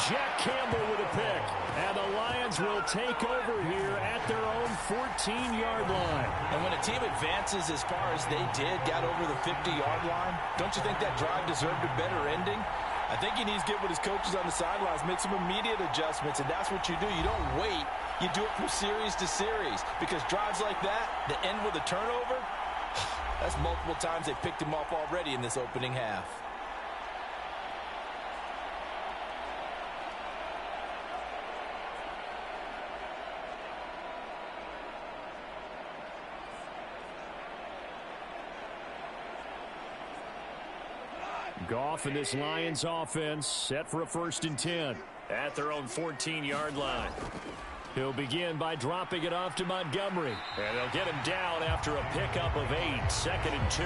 Jack Campbell with a pick. And the Lions will take over here at their own 14-yard line. And when a team advances as far as they did, got over the 50-yard line, don't you think that drive deserved a better ending? I think he needs to get with his coaches on the sidelines, make some immediate adjustments, and that's what you do. You don't wait. You do it from series to series because drives like that, that end with a turnover, that's multiple times they picked him off already in this opening half. Goff and this Lions offense set for a 1st and 10. At their own 14-yard line. He'll begin by dropping it off to Montgomery. And they'll get him down after a pickup of 8. 2nd and 2.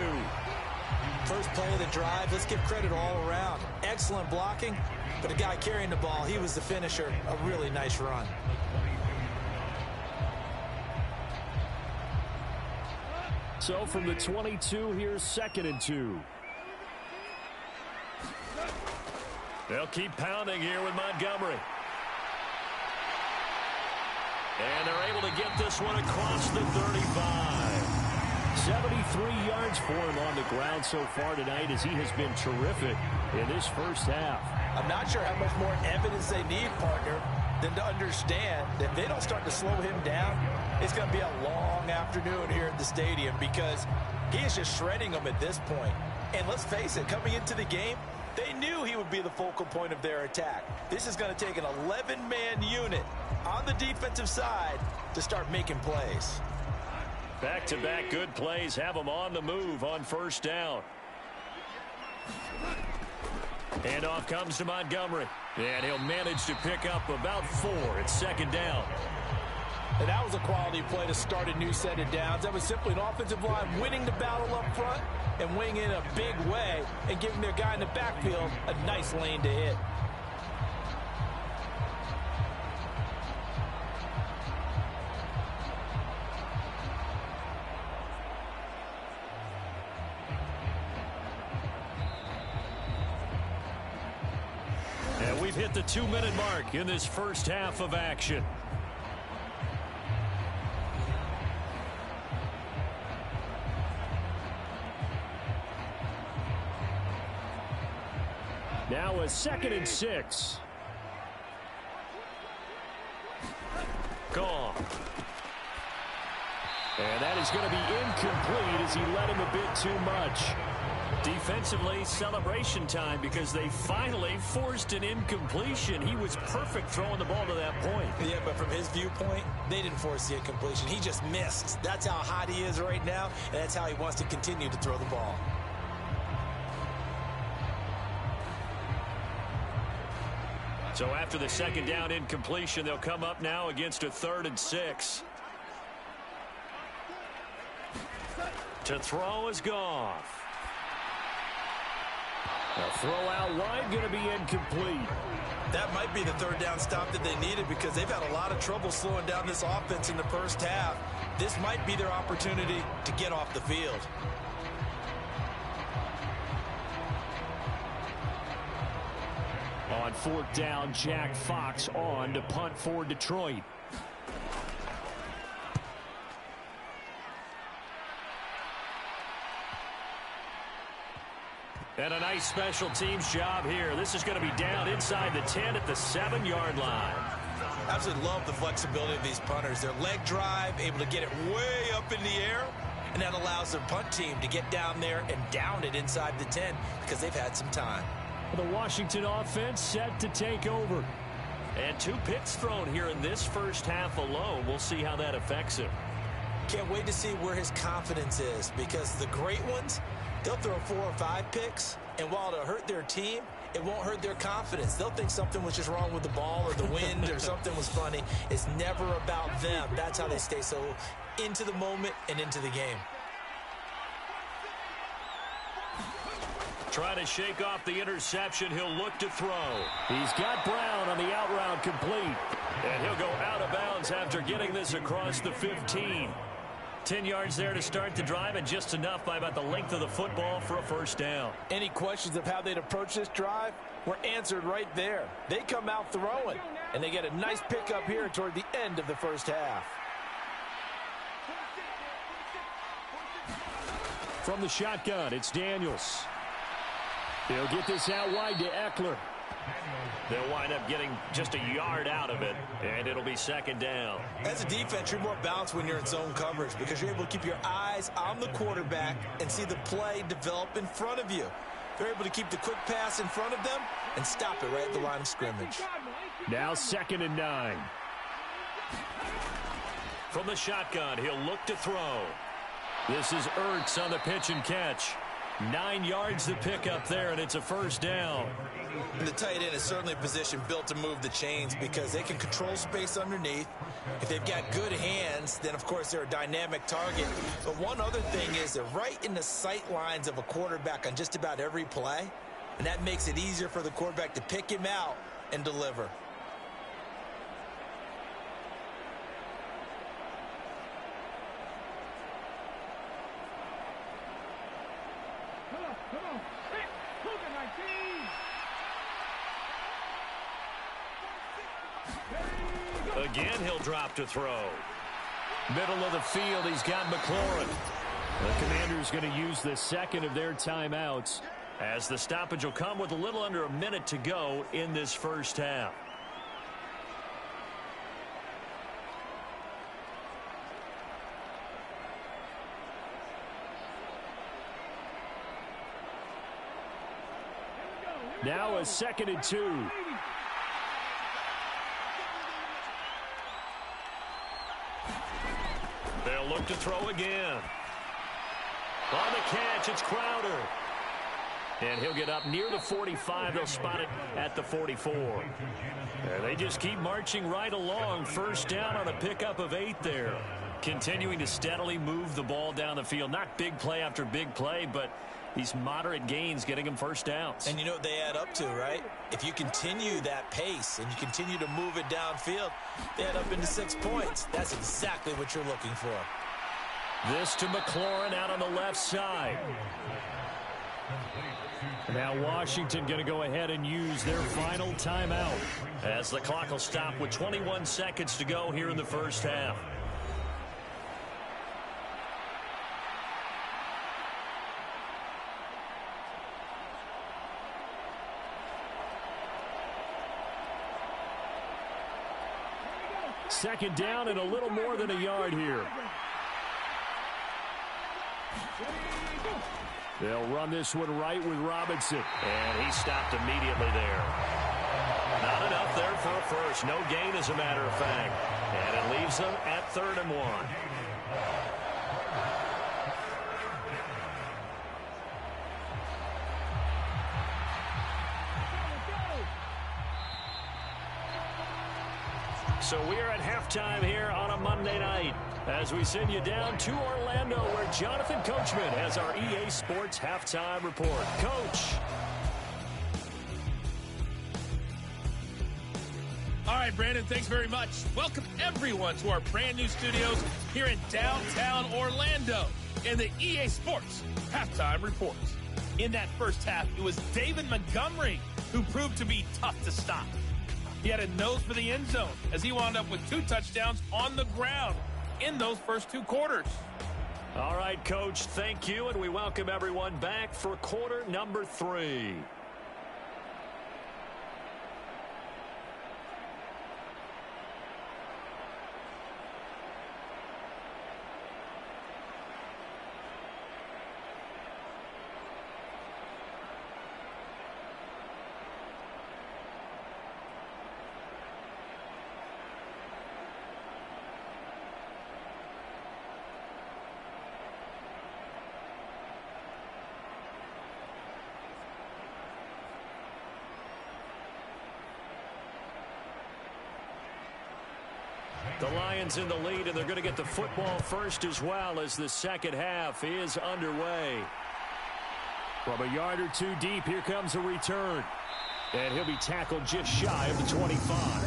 First play of the drive, let's give credit all around. Excellent blocking, but the guy carrying the ball, he was the finisher. A really nice run. So from the 22, here's 2nd and 2. They'll keep pounding here with Montgomery. And they're able to get this one across the 35. 73 yards for him on the ground so far tonight as he has been terrific in this first half. I'm not sure how much more evidence they need, partner, than to understand that if they don't start to slow him down, it's going to be a long afternoon here at the stadium because he is just shredding them at this point. And let's face it, coming into the game, they knew he would be the focal point of their attack. This is going to take an 11-man unit on the defensive side to start making plays. Back-to-back good plays have them on the move on first down. Handoff comes to Montgomery. And he'll manage to pick up about 4 at 2nd down. And that was a quality play to start a new set of downs. That was simply an offensive line winning the battle up front and winning in a big way and giving their guy in the backfield a nice lane to hit. And we've hit the 2-minute mark in this first half of action. Now a 2nd and 6. Gone. And that is going to be incomplete as he led him a bit too much. Defensively, celebration time because they finally forced an incompletion. He was perfect throwing the ball to that point. Yeah, but from his viewpoint, they didn't force the incompletion. He just missed. That's how hot he is right now, and that's how he wants to continue to throw the ball. So after the second down incompletion, they'll come up now against a 3rd and 6. To throw is Goff. A throw out wide going to be incomplete. That might be the 3rd down stop that they needed because they've had a lot of trouble slowing down this offense in the first half. This might be their opportunity to get off the field. On 4th down, Jack Fox on to punt for Detroit. And a nice special teams job here. This is going to be down inside the 10 at the 7-yard line. Absolutely love the flexibility of these punters. Their leg drive, able to get it way up in the air, and that allows their punt team to get down there and down it inside the 10 because they've had some time. The Washington offense set to take over. And 2 picks thrown here in this first half alone. We'll see how that affects him. Can't wait to see where his confidence is because the great ones, they'll throw 4 or 5 picks, and while it'll hurt their team, it won't hurt their confidence. They'll think something was just wrong with the ball or the wind or something was funny. It's never about them. That's how they stay so into the moment and into the game. Trying to shake off the interception. He'll look to throw. He's got Brown on the out route complete. And he'll go out of bounds after getting this across the 15. 10 yards there to start the drive, and just enough by about the length of the football for a first down. Any questions of how they'd approach this drive were answered right there. They come out throwing, and they get a nice pickup here toward the end of the first half. From the shotgun, it's Daniels. He'll get this out wide to Eckler. They'll wind up getting just a yard out of it, and it'll be second down. As a defense, you're more balanced when you're in zone coverage because you're able to keep your eyes on the quarterback and see the play develop in front of you. They're able to keep the quick pass in front of them and stop it right at the line of scrimmage. Now 2nd and 9. From the shotgun, he'll look to throw. This is Ertz on the pitch and catch. 9 yards to pick up there, and it's a first down. And the tight end is certainly a position built to move the chains because they can control space underneath. If they've got good hands, then, of course, they're a dynamic target. But one other thing is they're right in the sight lines of a quarterback on just about every play, and that makes it easier for the quarterback to pick him out and deliver. Again, he'll drop to throw. Middle of the field, he's got McLaurin. The Commanders going to use the second of their timeouts, as the stoppage will come with a little under a minute to go in this first half. Now a 2nd and 2. They'll look to throw again. On the catch, it's Crowder. And he'll get up near the 45. They'll spot it at the 44. And they just keep marching right along. First down on a pickup of 8 there. Continuing to steadily move the ball down the field. Not big play after big play, but these moderate gains getting them first downs. And you know what they add up to, right? If you continue that pace and you continue to move it downfield, they add up into 6 points. That's exactly what you're looking for. This to McLaurin out on the left side. Now Washington going to go ahead and use their final timeout, as the clock will stop with 21 seconds to go here in the first half. Second down and a little more than a yard here. They'll run this one right with Robinson. And he stopped immediately there. Not enough there for a first. No gain, as a matter of fact. And it leaves them at 3rd and 1. So we are at halftime here on a Monday night as we send you down to Orlando, where Jonathan Coachman has our EA Sports halftime report. Coach. All right, Brandon, thanks very much. Welcome, everyone, to our brand new studios here in downtown Orlando in the EA Sports halftime report. In that first half, it was David Montgomery who proved to be tough to stop. He had a nose for the end zone as he wound up with 2 touchdowns on the ground in those first 2 quarters. All right, Coach, thank you, and we welcome everyone back for quarter number 3. The Lions in the lead, and they're going to get the football first as well as the second half is underway. From a yard or 2 deep, here comes a return. And he'll be tackled just shy of the 25.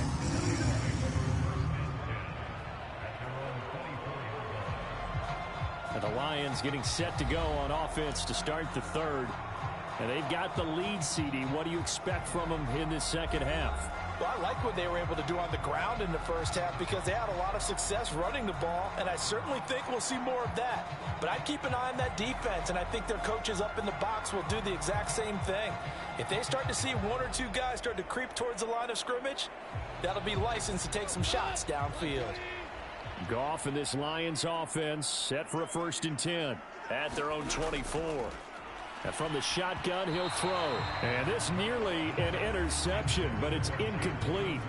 And the Lions getting set to go on offense to start the 3rd. And they've got the lead, CD. What do you expect from them in this second half? Well, I like what they were able to do on the ground in the first half because they had a lot of success running the ball, and I certainly think we'll see more of that. But I'd keep an eye on that defense, and I think their coaches up in the box will do the exact same thing. If they start to see 1 or 2 guys start to creep towards the line of scrimmage, that'll be licensed to take some shots downfield. Goff and this Lions offense set for a 1st and 10 at their own 24. And from the shotgun, he'll throw. And this nearly an interception, but it's incomplete.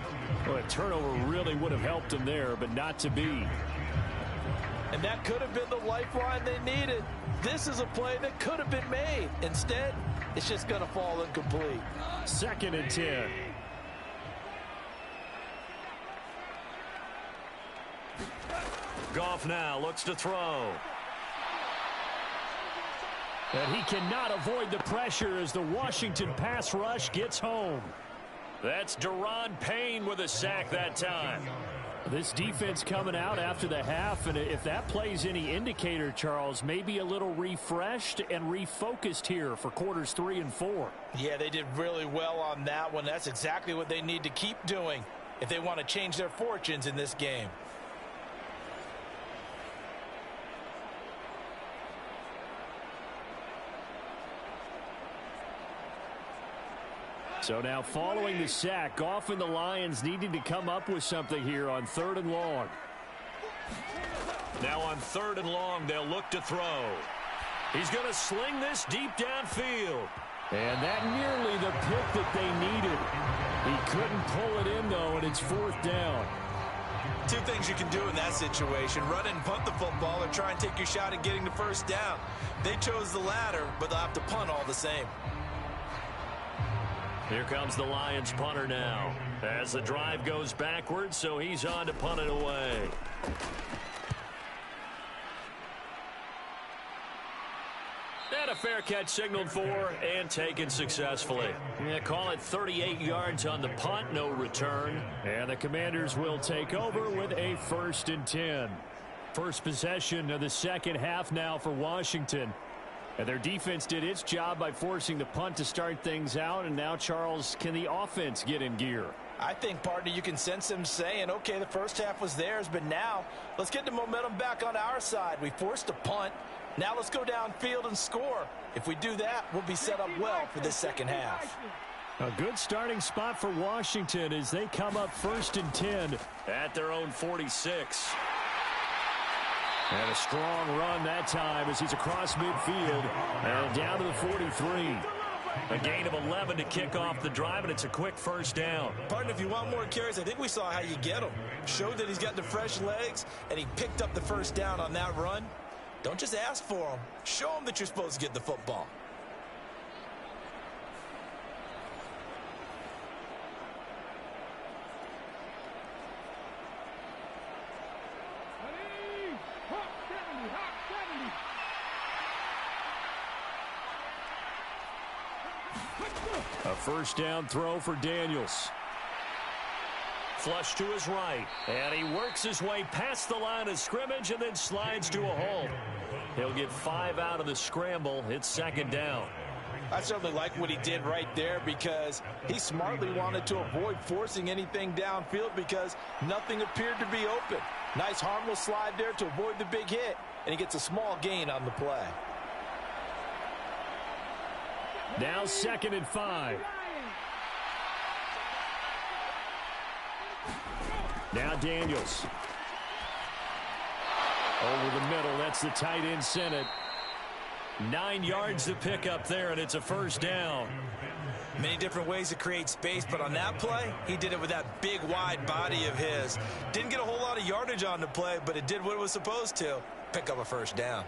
Well, a turnover really would have helped him there, but not to be. And that could have been the lifeline they needed. This is a play that could have been made. Instead, it's just going to fall incomplete. 2nd and 10. Goff now looks to throw. And he cannot avoid the pressure as the Washington pass rush gets home. That's Deron Payne with a sack that time. This defense coming out after the half, and if that plays any indicator, Charles, maybe a little refreshed and refocused here for quarters 3 and 4. Yeah, they did really well on that one. That's exactly what they need to keep doing if they want to change their fortunes in this game. So now following the sack, Goff and the Lions needing to come up with something here on 3rd and long. Now on 3rd and long, they'll look to throw. He's going to sling this deep downfield. And that nearly the pick that they needed. He couldn't pull it in, though, and it's 4th down. 2 things you can do in that situation: run and punt the football, or try and take your shot at getting the 1st down. They chose the latter, but they'll have to punt all the same. Here comes the Lions punter now as the drive goes backwards, so he's on to punt it away. And a fair catch signaled for and taken successfully. Yeah, call it 38 yards on the punt, no return. And the Commanders will take over with a 1st and 10. First possession of the second half now for Washington. And their defense did its job by forcing the punt to start things out. And now, Charles, can the offense get in gear? I think, partner, you can sense them saying, okay, the first half was theirs, but now let's get the momentum back on our side. We forced a punt. Now let's go downfield and score. If we do that, we'll be set up well for this second half. A good starting spot for Washington as they come up 1st and 10 at their own 46. And a strong run that time as he's across midfield and down to the 43. A gain of 11 to kick off the drive, and it's a quick first down. Partner, if you want more carries, I think we saw how you get him. Showed that he's got the fresh legs, and he picked up the first down on that run. Don't just ask for him. Show him that you're supposed to get the football. A first down throw for Daniels. Flush to his right, and he works his way past the line of scrimmage and then slides to a halt. He'll get 5 out of the scramble. It's second down. I certainly like what he did right there because he smartly wanted to avoid forcing anything downfield because nothing appeared to be open. Nice harmless slide there to avoid the big hit, and he gets a small gain on the play. Now 2nd and 5. Now Daniels. Over the middle, that's the tight end Senate. 9 yards to pick up there, and it's a first down. Many different ways to create space, but on that play, he did it with that big, wide body of his. Didn't get a whole lot of yardage on the play, but it did what it was supposed to. Pick up a first down.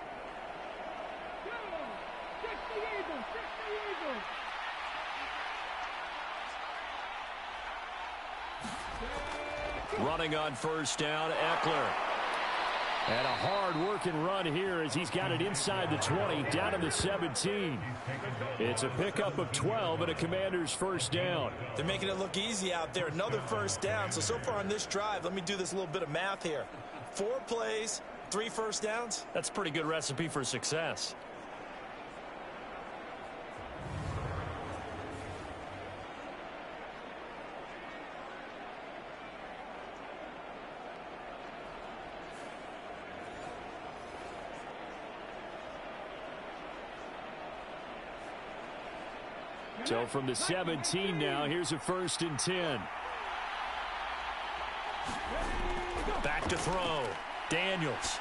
Running on first down, Eckler. And a hard-working run here as he's got it inside the 20, down to the 17. It's a pickup of 12 and a Commander's first down. They're making it look easy out there. Another first down. So far on this drive, let me do this little bit of math here. 4 plays, 3 first downs. That's a pretty good recipe for success. So from the 17 now, here's a 1st and 10. Back to throw. Daniels.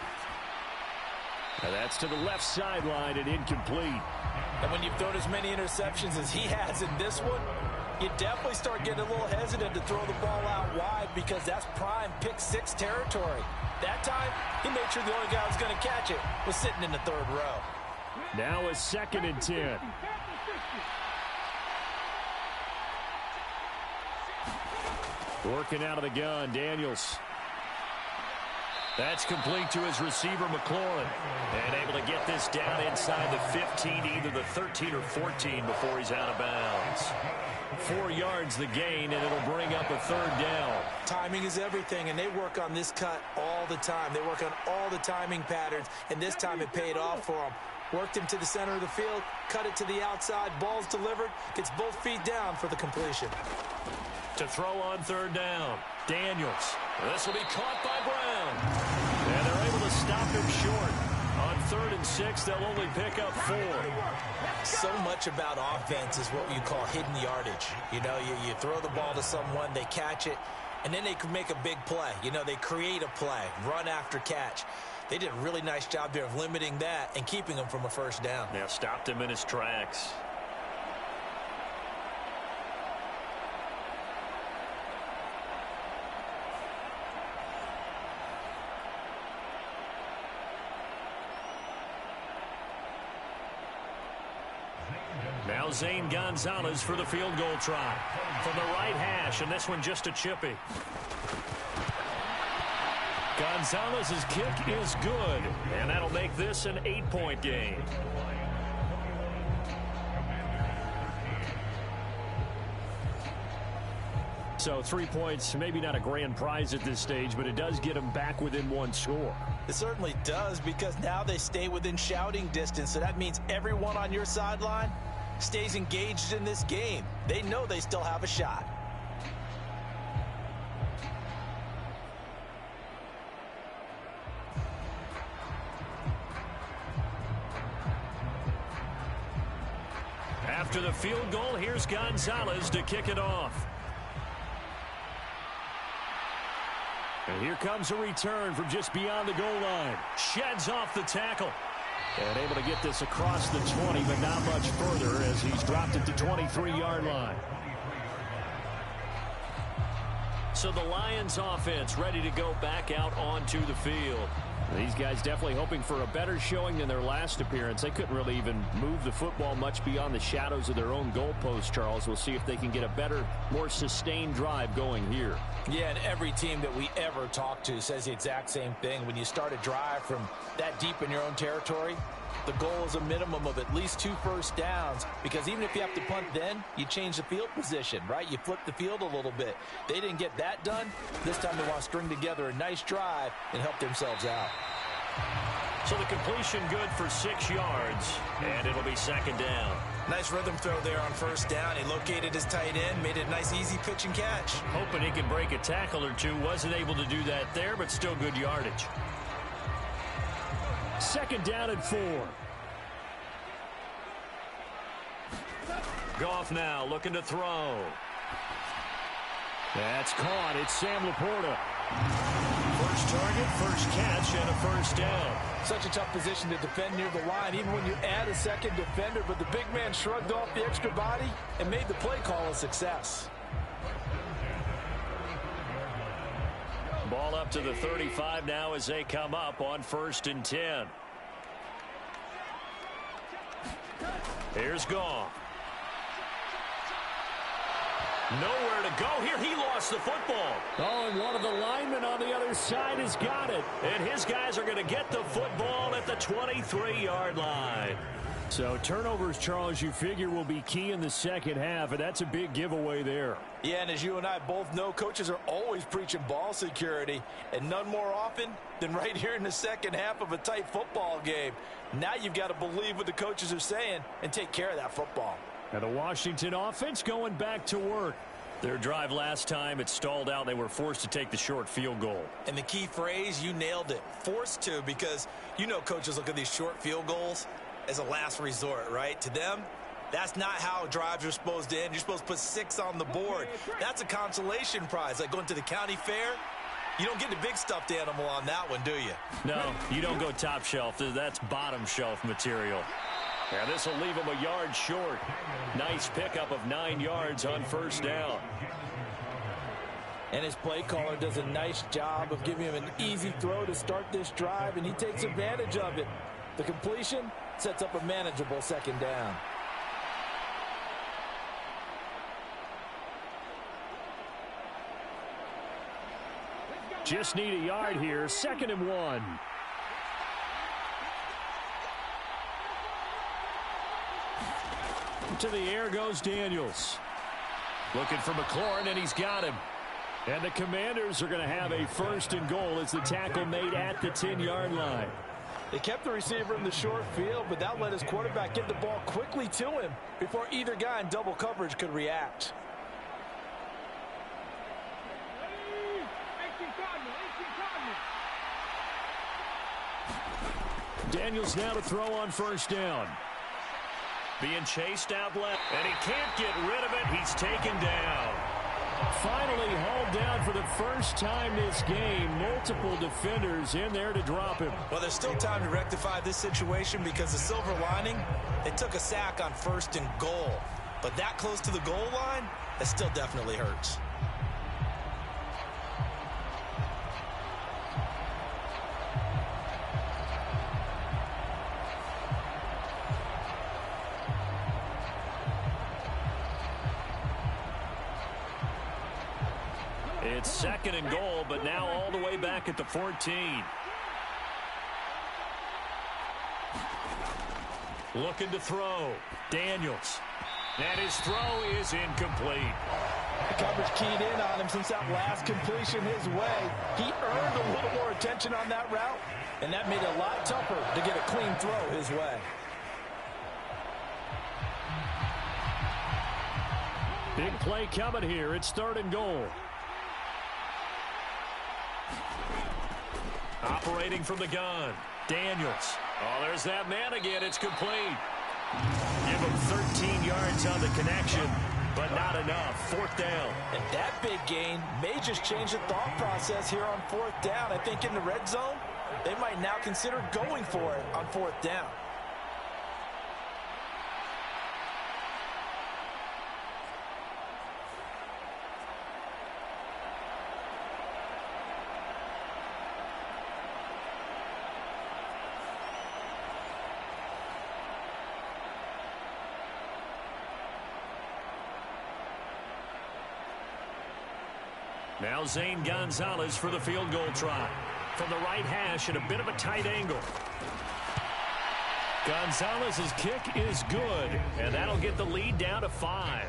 Now that's to the left sideline and incomplete. And when you've thrown as many interceptions as he has in this one, you definitely start getting a little hesitant to throw the ball out wide because that's prime pick 6 territory. That time, he made sure the only guy who was going to catch it was sitting in the 3rd row. Now a 2nd and 10. Working out of the gun, Daniels. That's complete to his receiver, McLaurin. And able to get this down inside the 15, either the 13 or 14 before he's out of bounds. 4 yards the gain, and it'll bring up a 3rd down. Timing is everything, and they work on this cut all the time. They work on all the timing patterns, and this time it paid off for them. Worked him to the center of the field, cut it to the outside, ball's delivered, gets both feet down for the completion. To throw on 3rd down, Daniels. This will be caught by Brown. And they're able to stop him short. On 3rd and 6, they'll only pick up 4. So much about offense is what you call hidden yardage. You know, you throw the ball to someone, they catch it, and then they can make a big play. You know, they create a play, run after catch. They did a really nice job there of limiting that and keeping him from a first down. Yeah, stopped him in his tracks. Now Zane Gonzalez for the field goal try. From the right hash, and this one just a chippy. Gonzalez's kick is good, and that'll make this an 8-point game. So 3 points, maybe not a grand prize at this stage, but it does get them back within 1 score. It certainly does, because now they stay within shouting distance, so that means everyone on your sideline stays engaged in this game. They know they still have a shot. After the field goal, here's Gonzalez to kick it off. And here comes a return from just beyond the goal line. Sheds off the tackle. And able to get this across the 20, but not much further as he's dropped it to 23-yard line. So the Lions offense ready to go back out onto the field. These guys definitely hoping for a better showing than their last appearance. They couldn't really even move the football much beyond the shadows of their own goalpost, Charles. We'll see if they can get a better, more sustained drive going here. Yeah, and every team that we ever talk to says the exact same thing. When you start a drive from that deep in your own territory, the goal is a minimum of at least 2 first downs, because even if you have to punt then, you change the field position, right? You flip the field a little bit. They didn't get that done. This time they want to string together a nice drive and help themselves out. So the completion good for 6 yards, and it'll be second down. Nice rhythm throw there on first down. He located his tight end, made it a nice easy pitch and catch. Hoping he can break a tackle or two. Wasn't able to do that there, but still good yardage. Second down and 4. Goff now looking to throw. That's caught. It's Sam Laporta. First target, first catch, and a first down. Such a tough position to defend near the line, even when you add a second defender, but the big man shrugged off the extra body and made the play call a success. Ball up to the 35 now as they come up on 1st and 10. Here's Goff. Nowhere to go here. He lost the football. Oh, and one of the linemen on the other side has got it. And his guys are going to get the football at the 23-yard line. So turnovers, Charles, you figure will be key in the second half, and that's a big giveaway there. Yeah, and as you and I both know, coaches are always preaching ball security, and none more often than right here in the second half of a tight football game. Now you've got to believe what the coaches are saying and take care of that football. And the Washington offense going back to work. Their drive last time, it stalled out. They were forced to take the short field goal. And the key phrase, you nailed it, forced to, because you know coaches look at these short field goals as a last resort, right? To them, that's not how drives are supposed to end. You're supposed to put 6 on the board. That's a consolation prize, like going to the county fair. You don't get the big stuffed animal on that one, do you? No, you don't go top shelf. That's bottom shelf material. And this will leave him a yard short. Nice pickup of 9 yards on first down. And his play caller does a nice job of giving him an easy throw to start this drive, and he takes advantage of it. The completion sets up a manageable second down. Just need a yard here. 2nd and 1. To the air goes Daniels. Looking for McLaurin, and he's got him. And the Commanders are going to have a 1st and goal as the tackle made at the 10-yard line. They kept the receiver in the short field, but that let his quarterback get the ball quickly to him before either guy in double coverage could react. Daniels now to throw on first down. Being chased out left, and he can't get rid of it. He's taken down. Finally hauled down for the first time this game. Multiple defenders in there to drop him. Well, there's still time to rectify this situation because the silver lining, they took a sack on 1st and goal. But that close to the goal line, that still definitely hurts. It's 2nd and goal, but now all the way back at the 14. Looking to throw. Daniels. And his throw is incomplete. The coverage keyed in on him since that last completion his way. He earned a little more attention on that route, and that made it a lot tougher to get a clean throw his way. Big play coming here. It's 3rd and goal. Operating from the gun. Daniels. Oh, there's that man again. It's complete. Give him 13 yards on the connection. but not enough. Fourth down. And that big gain may just change the thought process here on fourth down. I think in the red zone, they might now consider going for it on fourth down. Now Zane Gonzalez for the field goal try. From the right hash at a bit of a tight angle. Gonzalez's kick is good, and that'll get the lead down to 5.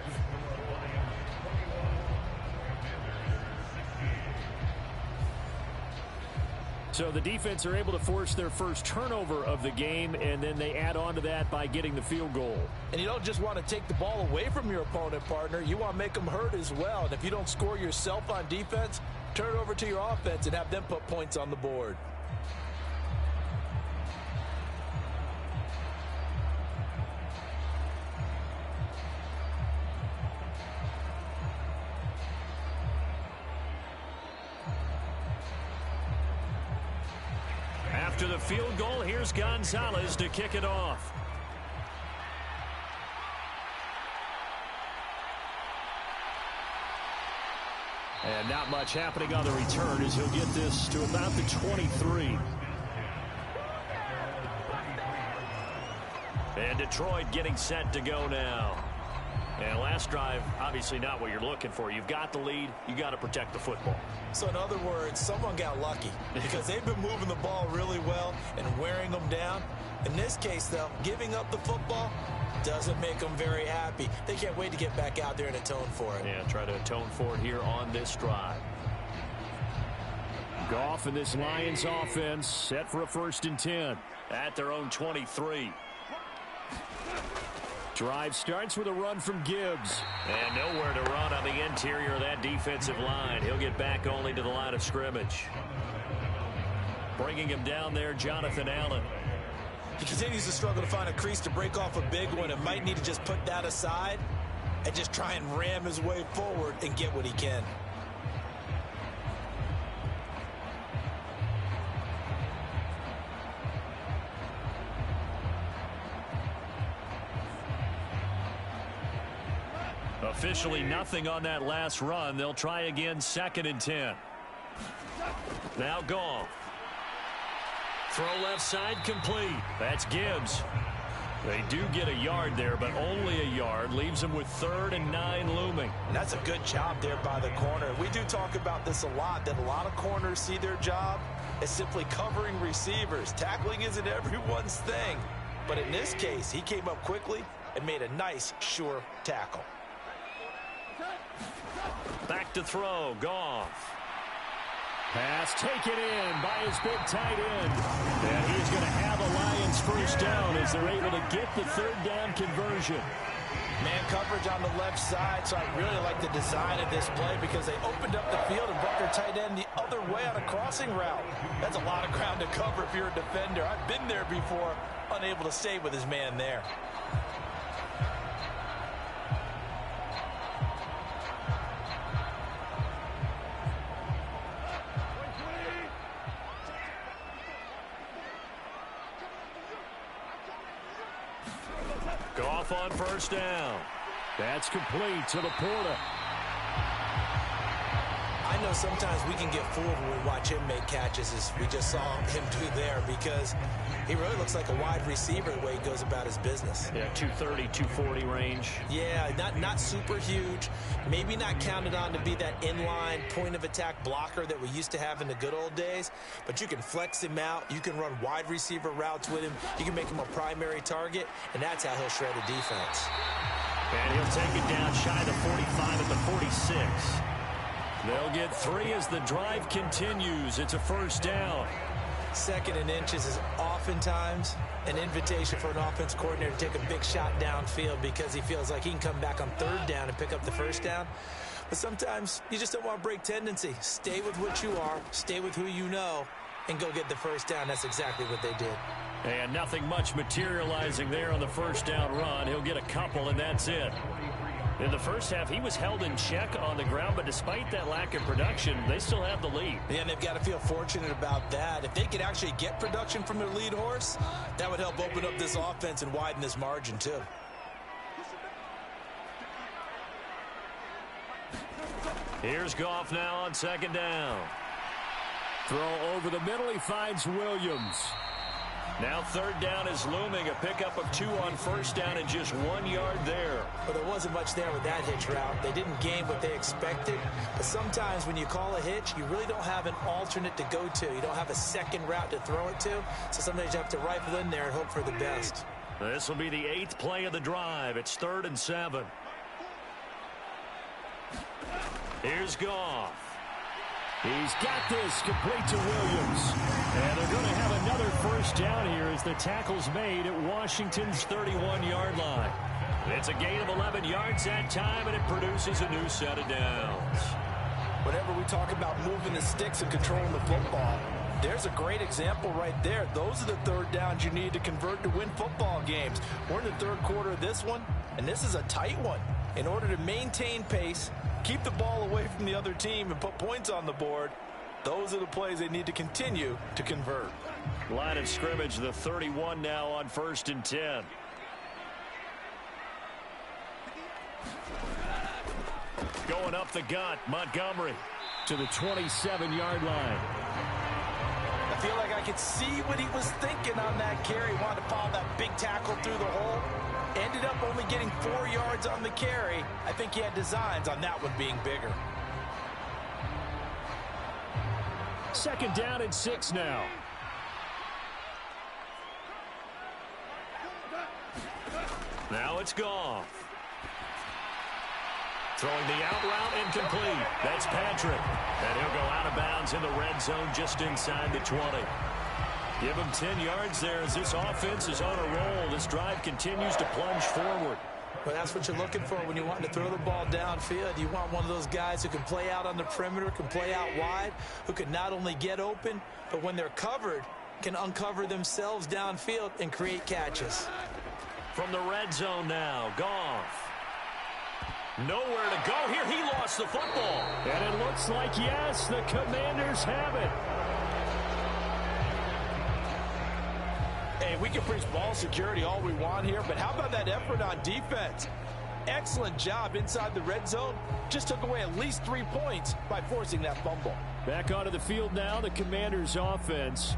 So the defense are able to force their first turnover of the game, and then they add on to that by getting the field goal. And you don't just want to take the ball away from your opponent, partner. You want to make them hurt as well. And if you don't score yourself on defense, turn it over to your offense and have them put points on the board. After the field goal, here's Gonzalez to kick it off. And not much happening on the return as he'll get this to about the 23. And Detroit getting set to go now. And last drive, obviously not what you're looking for. You've got the lead. You got to protect the football. So in other words, someone got lucky because they've been moving the ball really well and wearing them down. In this case, though, giving up the football doesn't make them very happy. They can't wait to get back out there and atone for it. Yeah, try to atone for it here on this drive. Goff and this Lions offense set for a 1st and 10. At their own 23. Drive starts with a run from Gibbs. And nowhere to run on the interior of that defensive line. He'll get back only to the line of scrimmage. Bringing him down there, Jonathan Allen. He continues to struggle to find a crease to break off a big one and might need to just put that aside and just try and ram his way forward and get what he can. Officially nothing on that last run. They'll try again, 2nd and 10. Now Goff. Throw left side complete. That's Gibbs. They do get a yard there, but only a yard. Leaves them with 3rd and 9 looming. And that's a good job there by the corner. We do talk about this a lot, that a lot of corners see their job as simply covering receivers. Tackling isn't everyone's thing. But in this case, he came up quickly and made a nice, sure tackle. Back to throw, Goff. Pass taken in by his big tight end. And he's going to have a Lions 1st down as they're able to get the 3rd down conversion. Man coverage on the left side, so I really like the design of this play because they opened up the field and brought their tight end the other way on a crossing route. That's a lot of ground to cover if you're a defender. I've been there before, unable to stay with his man there. Goff on 1st down. That's complete to Laporta. I know sometimes we can get fooled when we watch him make catches, as we just saw him do there, because he really looks like a wide receiver the way he goes about his business. Yeah, 230, 240 range. Yeah, not super huge. Maybe not counted on to be that inline point-of-attack blocker that we used to have in the good old days, but you can flex him out. You can run wide receiver routes with him. You can make him a primary target, and that's how he'll shred a defense. And he'll take it down shy of the 45 at the 46. They'll get 3 as the drive continues. It's a 1st down. 2nd and inches is oftentimes an invitation for an offense coordinator to take a big shot downfield because he feels like he can come back on 3rd down and pick up the 1st down. But sometimes you just don't want to break tendency. Stay with what you are, stay with who you know, and go get the 1st down. That's exactly what they did. And nothing much materializing there on the 1st down run. He'll get a couple, and that's it. In the first half, he was held in check on the ground, but despite that lack of production, they still have the lead. Yeah, and they've got to feel fortunate about that. If they could actually get production from their lead horse, that would help open up this offense and widen this margin, too. Here's Goff now on second down. Throw over the middle. He finds Williams. Now third down is looming. A pickup of 2 on first down and just 1 yard there. But there wasn't much there with that hitch route. They didn't gain what they expected. But sometimes when you call a hitch, you really don't have an alternate to go to. You don't have a second route to throw it to. So sometimes you have to rifle in there and hope for the best. This will be the 8th play of the drive. It's 3rd and 7. Here's Goff. He's got this complete to Williams. And they're going to have another first down here as the tackle's made at Washington's 31-yard line. It's a gain of 11 yards that time, and it produces a new set of downs. Whenever we talk about moving the sticks and controlling the football, there's a great example right there. Those are the third downs you need to convert to win football games. We're in the third quarter of this one, and this is a tight one. In order to maintain pace, keep the ball away from the other team, and put points on the board, those are the plays they need to continue to convert. Line of scrimmage, the 31 now on 1st and 10. Going up the gut, Montgomery to the 27-yard line. I feel like I could see what he was thinking on that carry. Wanted to follow that big tackle through the hole. Ended up only getting 4 yards on the carry. I think he had designs on that one being bigger. Second down and 6 now. Now it's Goff. Throwing the out route incomplete. That's Patrick. And he'll go out of bounds in the red zone just inside the 20. Give him 10 yards there as this offense is on a roll. This drive continues to plunge forward. Well, that's what you're looking for when you want to throw the ball downfield. You want one of those guys who can play out on the perimeter, can play out wide, who can not only get open, but when they're covered, can uncover themselves downfield and create catches. From the red zone now, Goff. Nowhere to go here. He lost the football. And it looks like, yes, the Commanders have it. Hey, we can preach ball security all we want here, but how about that effort on defense? Excellent job inside the red zone. Just took away at least 3 points by forcing that fumble. Back onto the field now, the Commanders offense.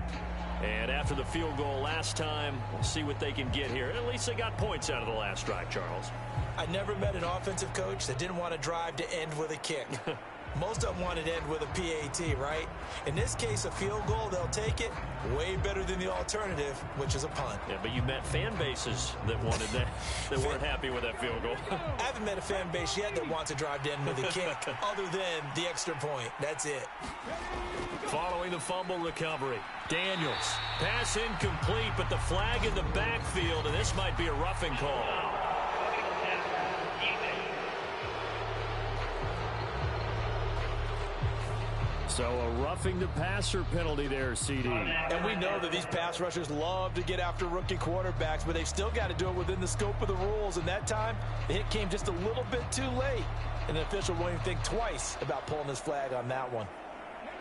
And after the field goal last time, we'll see what they can get here. At least they got points out of the last drive, Charles. I never met an offensive coach that didn't want to drive to end with a kick. Most of them wanted to end with a PAT, right? In this case, a field goal, they'll take it. Way better than the alternative, which is a punt. Yeah, but you met fan bases that wanted that, that weren't happy with that field goal. I haven't met a fan base yet that wants to drive to end with a kick, other than the extra point. That's it. Following the fumble recovery, Daniels. Pass incomplete, but the flag in the backfield, and this might be a roughing call. So a roughing the passer penalty there, CD. And we know that these pass rushers love to get after rookie quarterbacks, but they've still got to do it within the scope of the rules. And that time, the hit came just a little bit too late. And the official won't even think twice about pulling his flag on that one.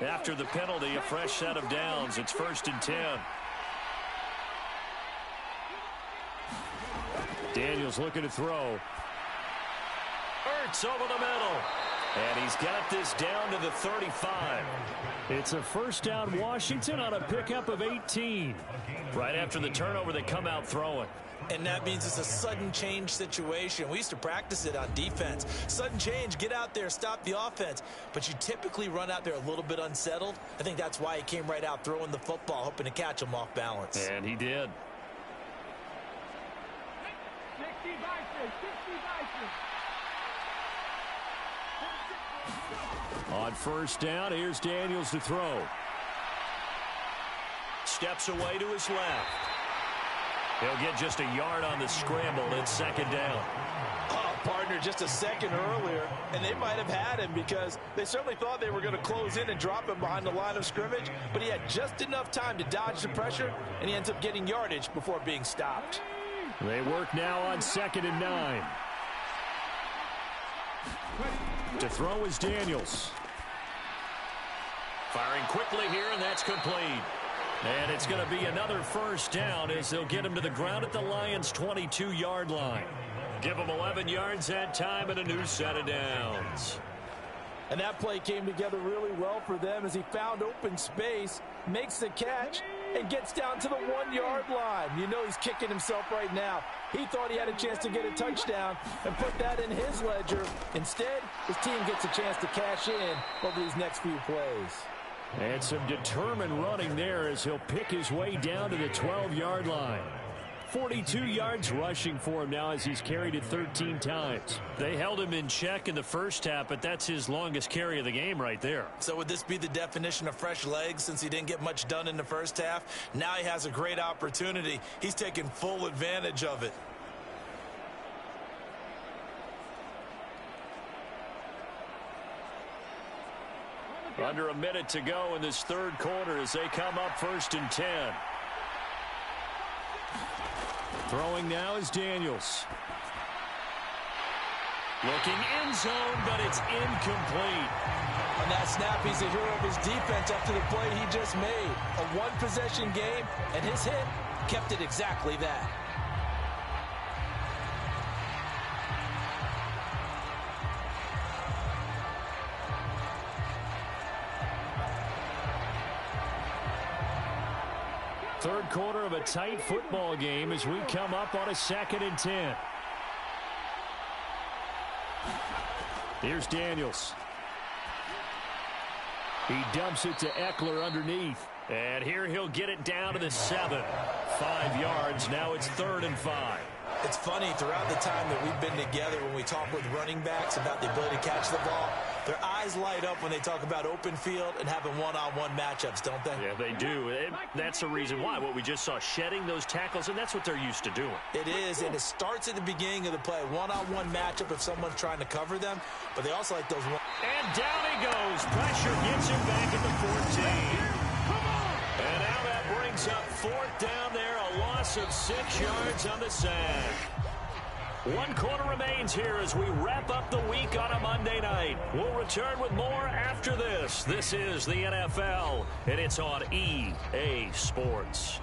After the penalty, a fresh set of downs. It's 1st and 10. Daniels looking to throw. Ertz over the middle. And he's got this down to the 35. It's a first down Washington on a pickup of 18. Right after the turnover, they come out throwing. And that means it's a sudden change situation. We used to practice it on defense. Sudden change, get out there, stop the offense. But you typically run out there a little bit unsettled. I think that's why he came right out throwing the football, hoping to catch him off balance. And he did. On first down, here's Daniels to throw. Steps away to his left. He'll get just a yard on the scramble. It's 2nd down. Oh, partner, just a second earlier, and they might have had him because they certainly thought they were going to close in and drop him behind the line of scrimmage, but he had just enough time to dodge the pressure, and he ends up getting yardage before being stopped. They work now on 2nd and 9. To throw is Daniels. Firing quickly here, and that's complete. And it's going to be another first down as they'll get him to the ground at the Lions' 22-yard line. Give him 11 yards that time and a new set of downs. And that play came together really well for them as he found open space, makes the catch, and gets down to the 1-yard line. You know he's kicking himself right now. He thought he had a chance to get a touchdown and put that in his ledger. Instead, his team gets a chance to cash in over these next few plays. And some determined running there as he'll pick his way down to the 12-yard line. 42 yards rushing for him now as he's carried it 13 times. They held him in check in the first half, but that's his longest carry of the game right there. So would this be the definition of fresh legs since he didn't get much done in the first half? Now he has a great opportunity. He's taking full advantage of it. Under a minute to go in this third quarter as they come up 1st and 10. Throwing now is Daniels. Looking end zone, but it's incomplete. On that snap, he's a hero of his defense after the play he just made. A one-possession game, and his hit kept it exactly that. Third quarter of a tight football game as we come up on a 2nd and 10. Here's Daniels. He dumps it to Eckler underneath. And here he'll get it down to the 7. 5 yards. Now it's 3rd and 5. It's funny, throughout the time that we've been together, when we talk with running backs about the ability to catch the ball, their eyes light up when they talk about open field and having one-on-one matchups, don't they? Yeah, they do. That's the reason why. What we just saw, shedding those tackles, and that's what they're used to doing. It is, and it starts at the beginning of the play. One-on-one matchup if someone's trying to cover them, but they also like those one. And down he goes. Pressure gets him back at the 14. And now that brings up 4th down there, a loss of 6 yards on the sack. 1 quarter remains here as we wrap up the week on a Monday night. We'll return with more after this. This is the NFL, and it's on EA Sports.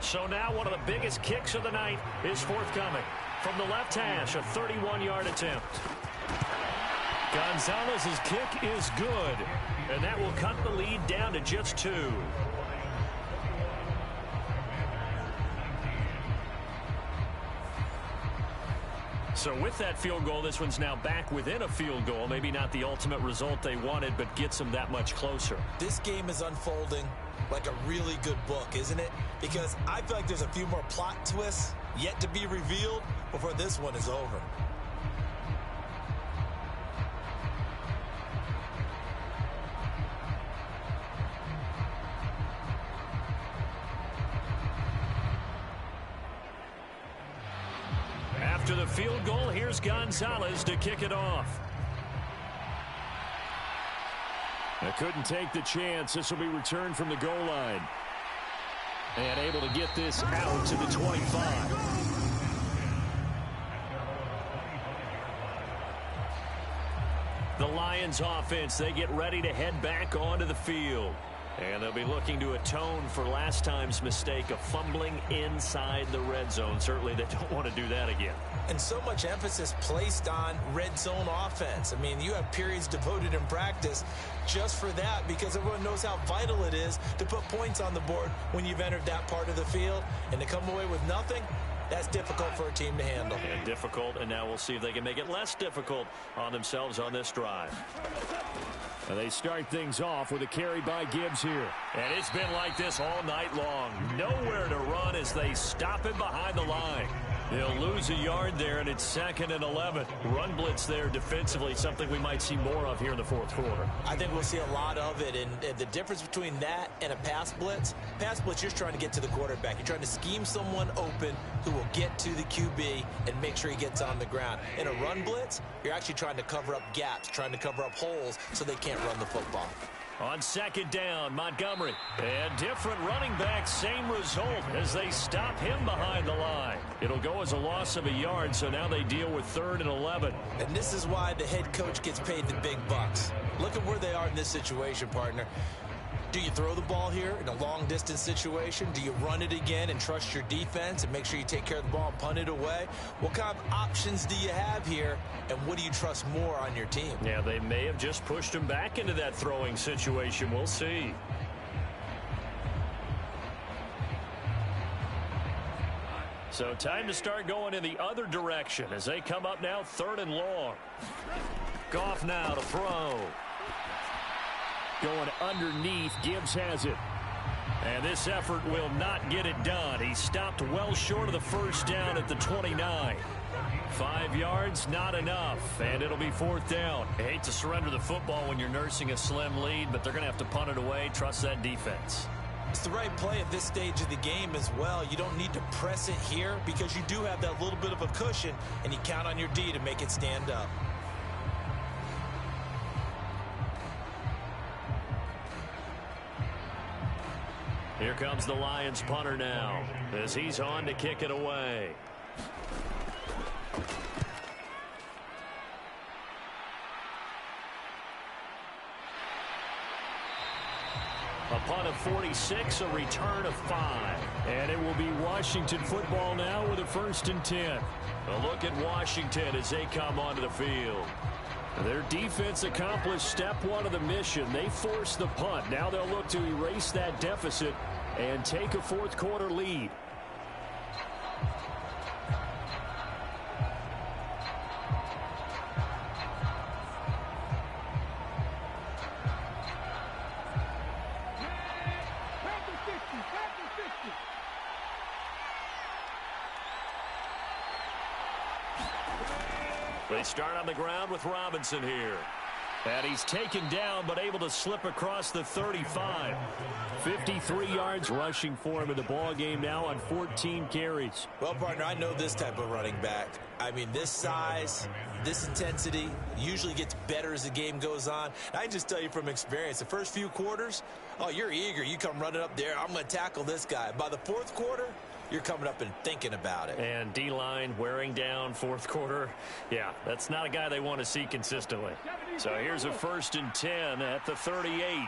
So now one of the biggest kicks of the night is forthcoming. From the left hash, a 31-yard attempt. Gonzalez's kick is good, and that will cut the lead down to just 2. So with that field goal, this one's now back within a field goal. Maybe not the ultimate result they wanted, but gets them that much closer. This game is unfolding like a really good book, isn't it? Because I feel like there's a few more plot twists yet to be revealed before this one is over. After the field goal, here's Gonzalez to kick it off. I couldn't take the chance. This will be returned from the goal line. And able to get this out to the 25. The Lions offense, they get ready to head back onto the field. And they'll be looking to atone for last time's mistake of fumbling inside the red zone. Certainly they don't want to do that again. And so much emphasis placed on red zone offense. I mean, you have periods devoted in practice just for that because everyone knows how vital it is to put points on the board when you've entered that part of the field. And to come away with nothing, that's difficult for a team to handle. And difficult, and now we'll see if they can make it less difficult on themselves on this drive. And they start things off with a carry by Gibbs here. And it's been like this all night long. Nowhere to run as they stop him behind the line. They'll lose a yard there, and it's 2nd and 11. Run blitz there defensively, something we might see more of here in the fourth quarter. I think we'll see a lot of it, and the difference between that and a pass blitz, you're just trying to get to the quarterback. You're trying to scheme someone open who will get to the QB and make sure he gets on the ground. In a run blitz, you're actually trying to cover up gaps, trying to cover up holes so they can't run the football. On 2nd down, Montgomery. And different running back, same result as they stop him behind the line. It'll go as a loss of a yard, so now they deal with 3rd and 11. And this is why the head coach gets paid the big bucks. Look at where they are in this situation, partner. Do you throw the ball here in a long-distance situation? Do you run it again and trust your defense and make sure you take care of the ball and punt it away? What kind of options do you have here, and what do you trust more on your team? Yeah, they may have just pushed him back into that throwing situation. We'll see. So time to start going in the other direction as they come up now 3rd and long. Goff now to throw. Going underneath, Gibbs has it. And this effort will not get it done. He stopped well short of the first down at the 29. 5 yards, not enough, and it'll be 4th down. I hate to surrender the football when you're nursing a slim lead, but they're going to have to punt it away. Trust that defense. It's the right play at this stage of the game as well. You don't need to press it here because you do have that little bit of a cushion, and you count on your D to make it stand up. Here comes the Lions punter now as he's on to kick it away. A punt of 46, a return of 5. And it will be Washington football now with a 1st and 10. A look at Washington as they come onto the field. Their defense accomplished step 1 of the mission. They forced the punt. Now they'll look to erase that deficit and take a fourth quarter lead. They start on the ground with Robinson here. And he's taken down, but able to slip across the 35. 53 yards rushing for him in the ball game now on 14 carries. Well, partner, I know this type of running back. I mean, this size, this intensity usually gets better as the game goes on. I can just tell you from experience, the first few quarters, oh, you're eager. You come running up there. I'm going to tackle this guy. By the fourth quarter, you're coming up and thinking about it. And D-line wearing down fourth quarter. Yeah, that's not a guy they want to see consistently. So here's a 1st and 10 at the 38.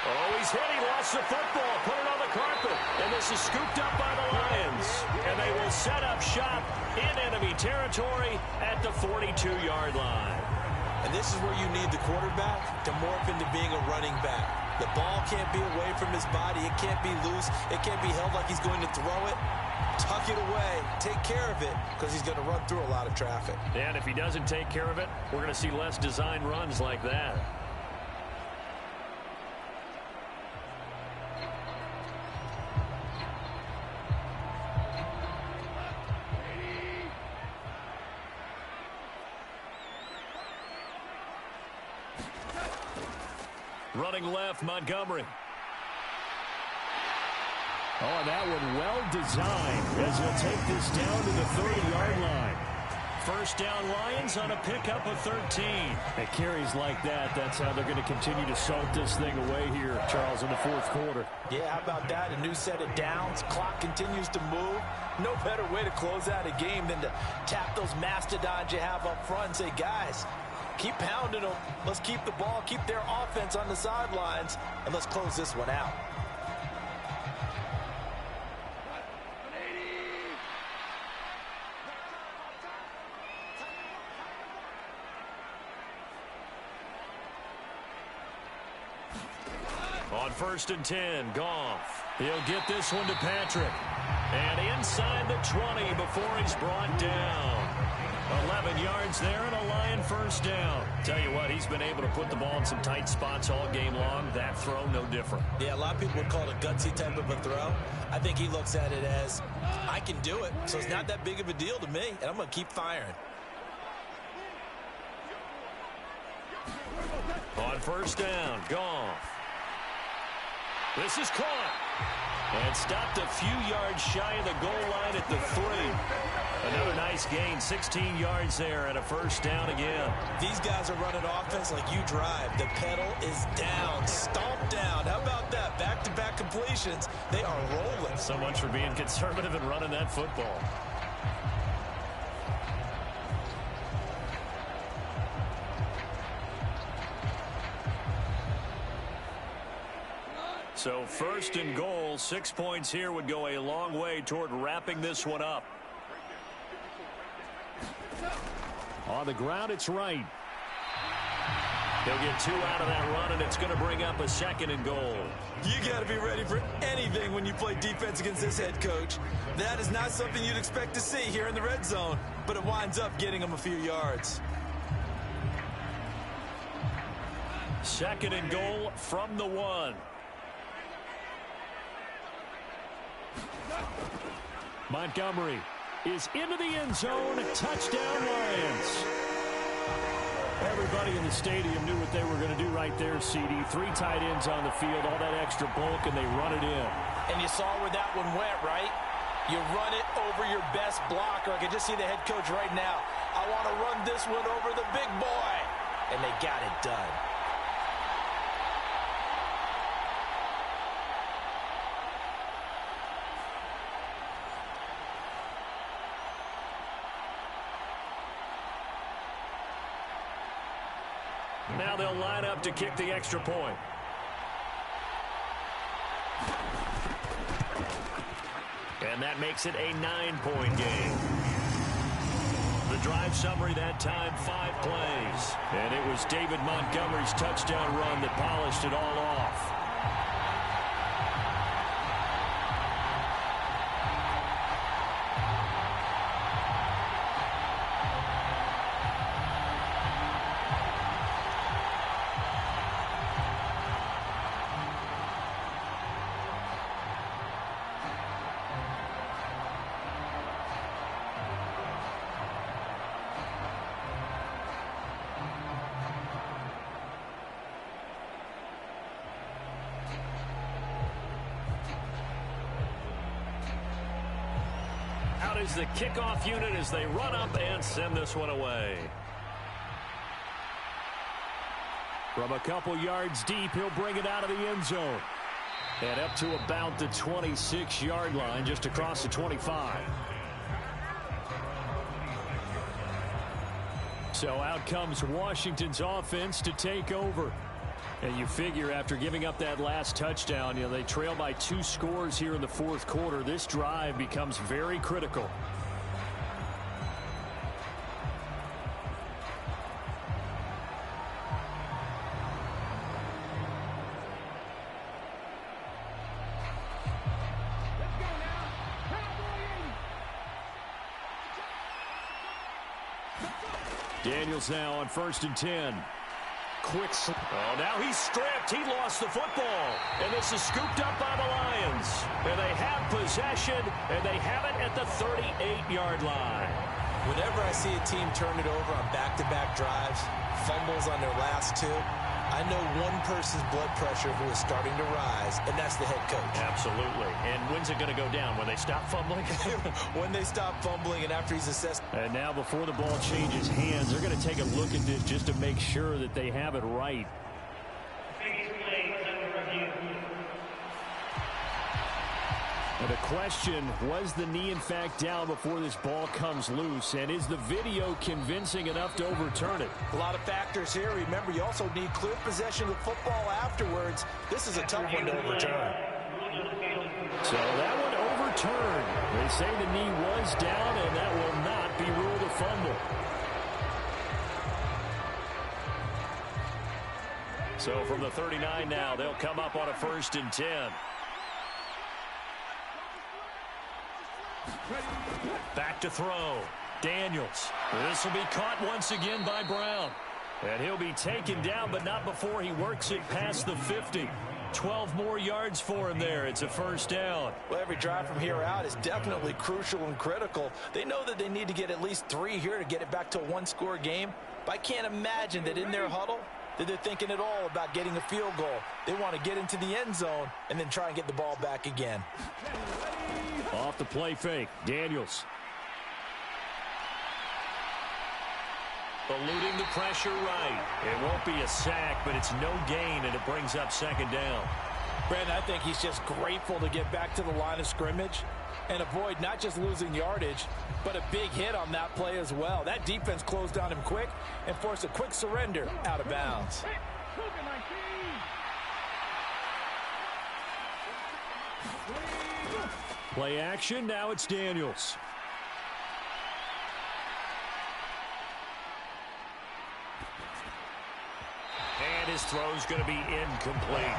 Oh, he's hit. He lost the football. Put it on the carpet. And this is scooped up by the Lions. And they will set up shop in enemy territory at the 42-yard line. And this is where you need the quarterback to morph into being a running back. The ball can't be away from his body. It can't be loose. It can't be held like he's going to throw it. Tuck it away. Take care of it because he's going to run through a lot of traffic. And if he doesn't take care of it, we're going to see less design runs like that. Running left, Montgomery. Oh, and that one well designed as he'll take this down to the 30-yard line. First down Lions on a pickup of 13. At carries like that, that's how they're going to continue to salt this thing away here, Charles, in the fourth quarter. Yeah, how about that? A new set of downs. Clock continues to move. No better way to close out a game than to tap those mastodons you have up front and say, guys, keep pounding them. Let's keep the ball, keep their offense on the sidelines, and let's close this one out. On 1st and 10, Goff. He'll get this one to Patrick. And inside the 20 before he's brought down. 11 yards there and a Lion first down. Tell you what, he's been able to put the ball in some tight spots all game long. That throw, no different. Yeah, a lot of people would call it a gutsy type of a throw. I think he looks at it as, I can do it, so it's not that big of a deal to me, and I'm going to keep firing. On first down, Goff. This is caught. And stopped a few yards shy of the goal line at the 3. Another nice gain, 16 yards there and a first down again. These guys are running offense like you drive. The pedal is down, stomp down. How about that? Back-to-back completions. They are rolling. So much for being conservative and running that football. So first and goal, 6 points here would go a long way toward wrapping this one up. On the ground, it's right. He'll get 2 out of that run, and it's going to bring up a second and goal. You got to be ready for anything when you play defense against this head coach. That is not something you'd expect to see here in the red zone, but it winds up getting him a few yards. Second and goal from the 1. Montgomery is into the end zone. Touchdown, Lions. Everybody in the stadium knew what they were going to do right there, CD. 3 tight ends on the field, all that extra bulk, and they run it in. And you saw where that one went, right? You run it over your best blocker. I can just see the head coach right now. I want to run this one over the big boy. And they got it done. Now they'll line up to kick the extra point. And that makes it a 9-point game. The drive summary that time, 5 plays. And it was David Montgomery's touchdown run that polished it all off. Is the kickoff unit as they run up and send this one away. From a couple yards deep, he'll bring it out of the end zone. And up to about the 26-yard line, just across the 25. So out comes Washington's offense to take over. And you figure after giving up that last touchdown, they trail by 2 scores here in the fourth quarter. This drive becomes very critical. Daniels now on 1st and 10. Quick. Oh, now he's stripped. He lost the football. And this is scooped up by the Lions. And they have possession, and they have it at the 38-yard line. Whenever I see a team turn it over on back-to-back drives, fumbles on their last 2, I know one person's blood pressure who is starting to rise, and that's the head coach. Absolutely. And when's it going to go down? When they stop fumbling? When they stop fumbling and after he's assessed. And now before the ball changes hands, they're going to take a look at this just to make sure that they have it right. And the question, was the knee in fact down before this ball comes loose? And is the video convincing enough to overturn it? A lot of factors here. Remember, you also need clear possession of the football afterwards. This is a tough one to overturn. So that one overturned. They say the knee was down, and that will not be ruled a fumble. So from the 39 now, they'll come up on a 1st and 10. Back to throw. Daniels. This will be caught once again by Brown. And he'll be taken down, but not before he works it past the 50. 12 more yards for him there. It's a first down. Well, every drive from here out is definitely crucial and critical. They know that they need to get at least 3 here to get it back to a one-score game. But I can't imagine that in their huddle that they're thinking at all about getting a field goal. They want to get into the end zone and then try and get the ball back again. Off the play fake, Daniels. Eluding the pressure right. It won't be a sack, but it's no gain, and it brings up second down. Brandon, I think he's just grateful to get back to the line of scrimmage and avoid not just losing yardage, but a big hit on that play as well. That defense closed on him quick and forced a quick surrender out of bounds. Play action, now it's Daniels. And his throw's going to be incomplete.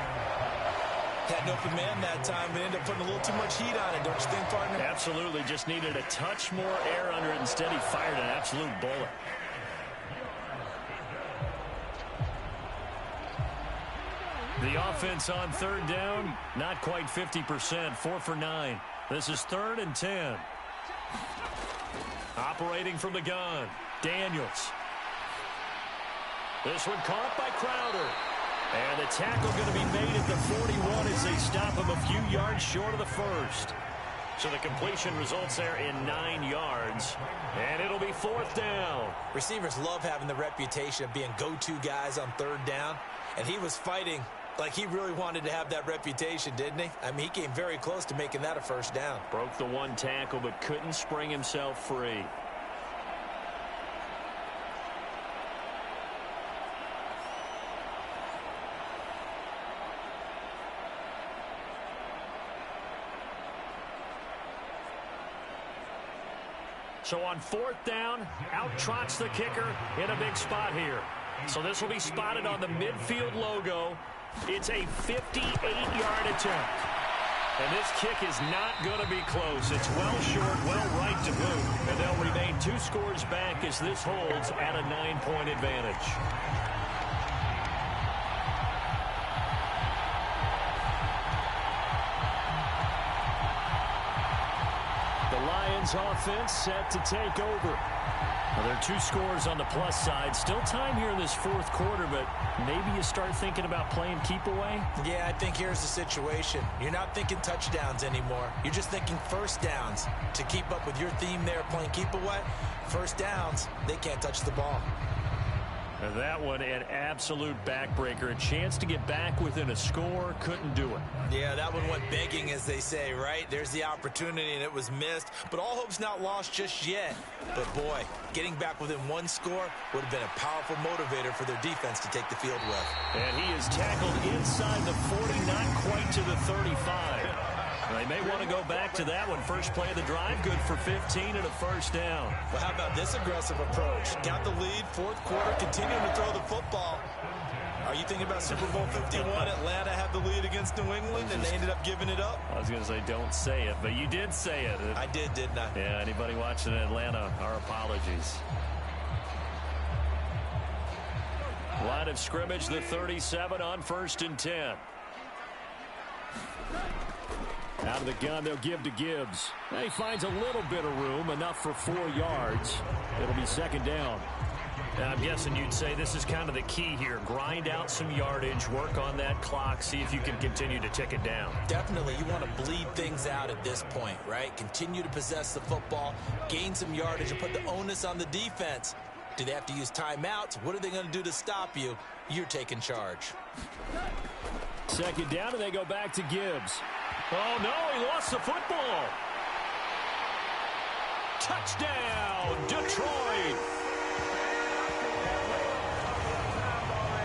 Had an open man that time and ended up putting a little too much heat on it, don't you think, partner? Absolutely, just needed a touch more air under it. Instead, he fired an absolute bullet. The offense on third down, not quite 50%, 4 for 9. This is 3rd and 10. Operating from the gun, Daniels. This one caught by Crowder. And the tackle going to be made at the 41 as they stop him a few yards short of the first. So the completion results there in 9 yards. And it'll be 4th down. Receivers love having the reputation of being go-to guys on third down. And he was fighting like he really wanted to have that reputation, didn't he? I mean, he came very close to making that a first down. Broke the one tackle but couldn't spring himself free. So on 4th down, out trots the kicker in a big spot here. So this will be spotted on the midfield logo. It's a 58-yard attempt. And this kick is not going to be close. It's well short, well right to boot. And they'll remain 2 scores back as this holds at a 9-point advantage. Offense set to take over. Well, there are 2 scores on the plus side. Still time here in this 4th quarter, but maybe you start thinking about playing keep away? Yeah, I think here's the situation. You're not thinking touchdowns anymore. You're just thinking first downs. To keep up with your theme there, playing keep away, first downs, they can't touch the ball. And that one, an absolute backbreaker. A chance to get back within a score, couldn't do it. Yeah, that one went begging, as they say, right? There's the opportunity, and it was missed. But all hope's not lost just yet. But, boy, getting back within 1 score would have been a powerful motivator for their defense to take the field with. And he is tackled inside the 40, not quite to the 35. They may want to go back to that one. First play of the drive, good for 15 and a first down. Well, how about this aggressive approach? Got the lead, 4th quarter, continuing to throw the football. Are you thinking about Super Bowl 51? Atlanta had the lead against New England, and they ended up giving it up? I was going to say don't say it, but you did say it. I did, didn't I? Yeah, anybody watching Atlanta, our apologies. Line of scrimmage, the 37 on 1st and 10. Out of the gun, they'll give to Gibbs. He finds a little bit of room, enough for 4 yards. It'll be 2nd down. Now, I'm guessing you'd say this is kind of the key here. Grind out some yardage, work on that clock, see if you can continue to tick it down. Definitely, you want to bleed things out at this point, right? Continue to possess the football, gain some yardage, and put the onus on the defense. Do they have to use timeouts? What are they going to do to stop you? You're taking charge. 2nd down, and they go back to Gibbs. Oh, no, he lost the football. Touchdown, Detroit.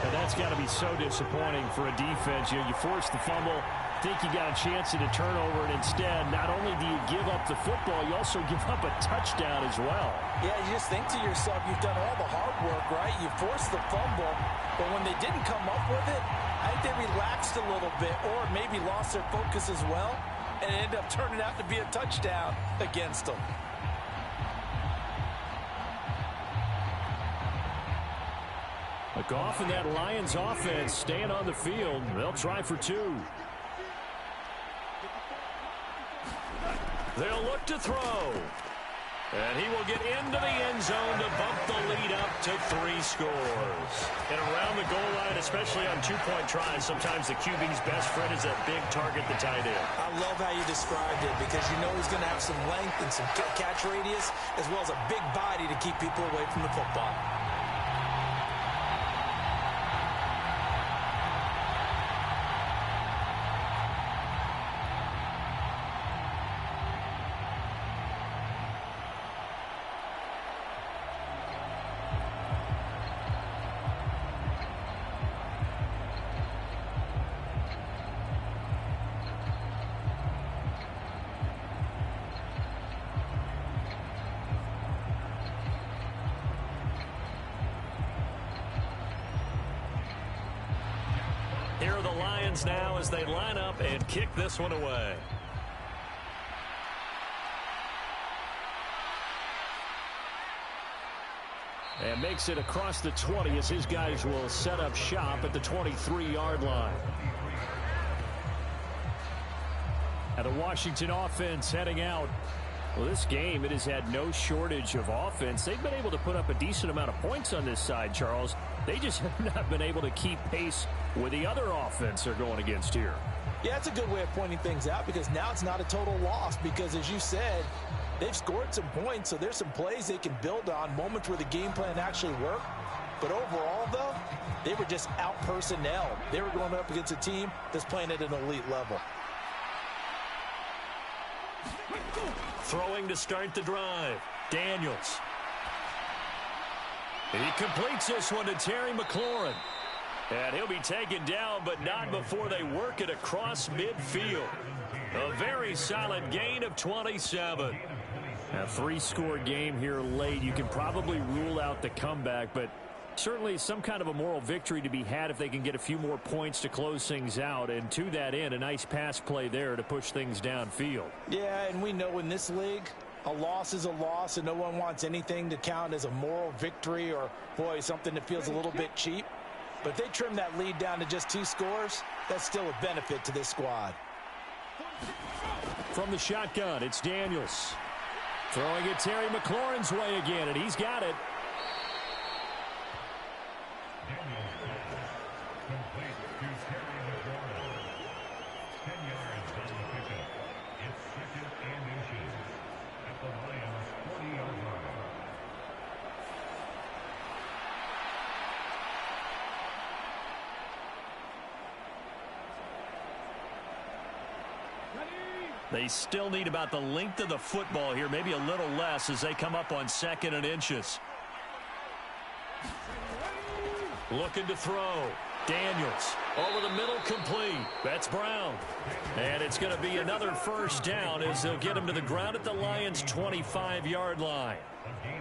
And that's got to be so disappointing for a defense. You know, you force the fumble, think you got a chance at a turnover, and instead, not only do you give up the football, you also give up a touchdown as well. Yeah, you just think to yourself, you've done all the hard work, right? You forced the fumble, but when they didn't come up with it, I think they relaxed a little bit or maybe lost their focus as well, and it ended up turning out to be a touchdown against them. Goff and that Lions offense staying on the field. They'll try for 2. They'll look to throw. And he will get into the end zone to bump the lead up to 3 scores. And around the goal line, especially on 2-point tries, sometimes the QB's best friend is that big target, the tight end. I love how you described it because you know he's going to have some length and some catch radius as well as a big body to keep people away from the football. Here are the Lions now as they line up and kick this one away. And makes it across the 20 as his guys will set up shop at the 23-yard line. And the Washington offense heading out. Well, this game, it has had no shortage of offense. They've been able to put up a decent amount of points on this side, Charles. They just have not been able to keep pace with the other offense they're going against here. Yeah, that's a good way of pointing things out because now it's not a total loss because, as you said, they've scored some points, so there's some plays they can build on, moments where the game plan actually worked. But overall, though, they were just out-personnel. They were going up against a team that's playing at an elite level. Throwing to start the drive. Daniels. He completes this one to Terry McLaurin. And he'll be taken down, but not before they work it across midfield. A very solid gain of 27. A 3-score game here late. You can probably rule out the comeback, but certainly some kind of a moral victory to be had if they can get a few more points to close things out. And to that end, a nice pass play there to push things downfield. Yeah, and we know in this league, a loss is a loss, and no one wants anything to count as a moral victory or, boy, something that feels a little bit cheap. But if they trim that lead down to just 2 scores, that's still a benefit to this squad. From the shotgun, it's Daniels. Throwing it Terry McLaurin's way again, and he's got it. They still need about the length of the football here, maybe a little less as they come up on 2nd and inches. Looking to throw. Daniels over the middle, complete. That's Brown. And it's going to be another first down as they'll get him to the ground at the Lions' 25-yard line.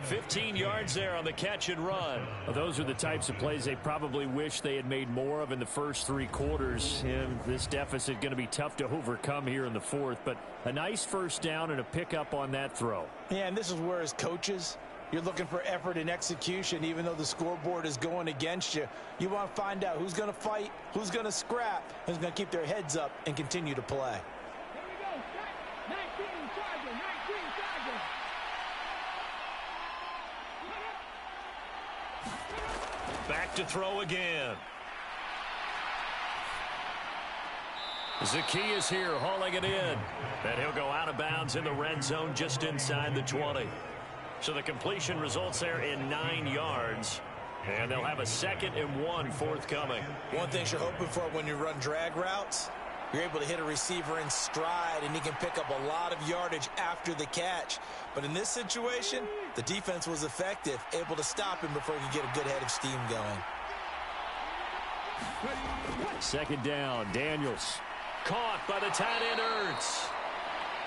15 yards there on the catch and run. Well, those are the types of plays they probably wish they had made more of in the first 3 quarters. And this deficit going to be tough to overcome here in the 4th. But a nice first down and a pickup on that throw. Yeah, and this is where, as coaches, you're looking for effort and execution. Even though the scoreboard is going against you, you want to find out who's going to fight, who's going to scrap, who's going to keep their heads up and continue to play. Back to throw again. Zacchaeus here hauling it in. And he'll go out of bounds in the red zone just inside the 20. So the completion results there in 9 yards. And they'll have a 2nd and 1 forthcoming. One thing you're hoping for when you run drag routes, you're able to hit a receiver in stride, and he can pick up a lot of yardage after the catch. But in this situation, the defense was effective, able to stop him before he could get a good head of steam going. 2nd down, Daniels. Caught by the tight end, Ertz.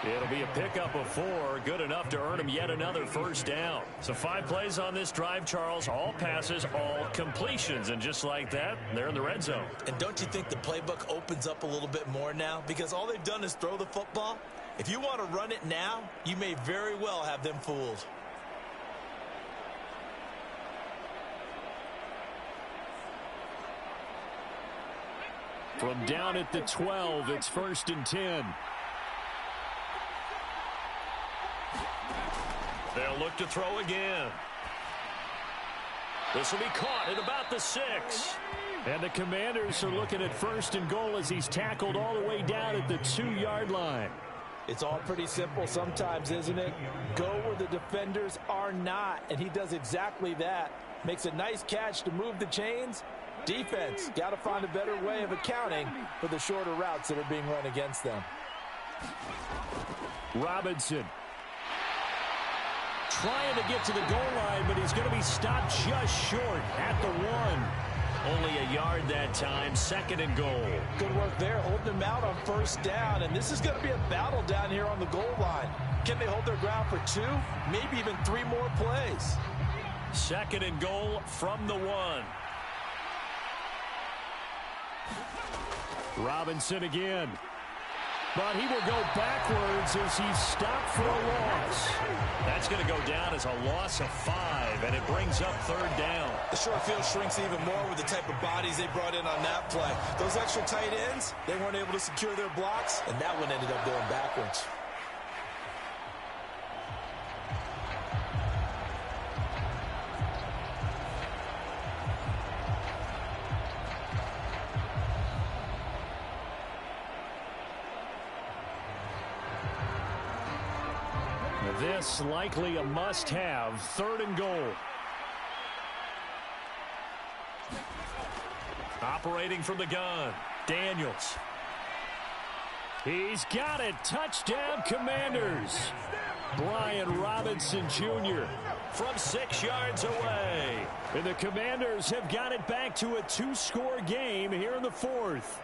It'll be a pickup of 4, good enough to earn him yet another first down. So 5 plays on this drive, Charles. All passes, all completions. And just like that, they're in the red zone. And don't you think the playbook opens up a little bit more now? Because all they've done is throw the football. If you want to run it now, you may very well have them fooled. From down at the 12, it's 1st and 10. They'll look to throw again. This will be caught at about the 6. And the Commanders are looking at 1st and goal as he's tackled all the way down at the 2-yard line. It's all pretty simple sometimes, isn't it? Go where the defenders are not, and he does exactly that. Makes a nice catch to move the chains. Defense, got to find a better way of accounting for the shorter routes that are being run against them. Robinson trying to get to the goal line, but he's going to be stopped just short at the 1. Only a yard that time, 2nd and goal. Good work there, holding him out on 1st down, and this is going to be a battle down here on the goal line. Can they hold their ground for 2, maybe even 3 more plays? 2nd and goal from the 1. Robinson again. But he will go backwards as he's stopped for a loss. That's going to go down as a loss of 5, and it brings up 3rd down. The short field shrinks even more with the type of bodies they brought in on that play. Those extra tight ends, they weren't able to secure their blocks, and that one ended up going backwards. This likely a must-have, 3rd and goal. Operating from the gun, Daniels. He's got it. Touchdown, Commanders. Brian Robinson Jr. from 6 yards away. And the Commanders have got it back to a 2-score game here in the 4th.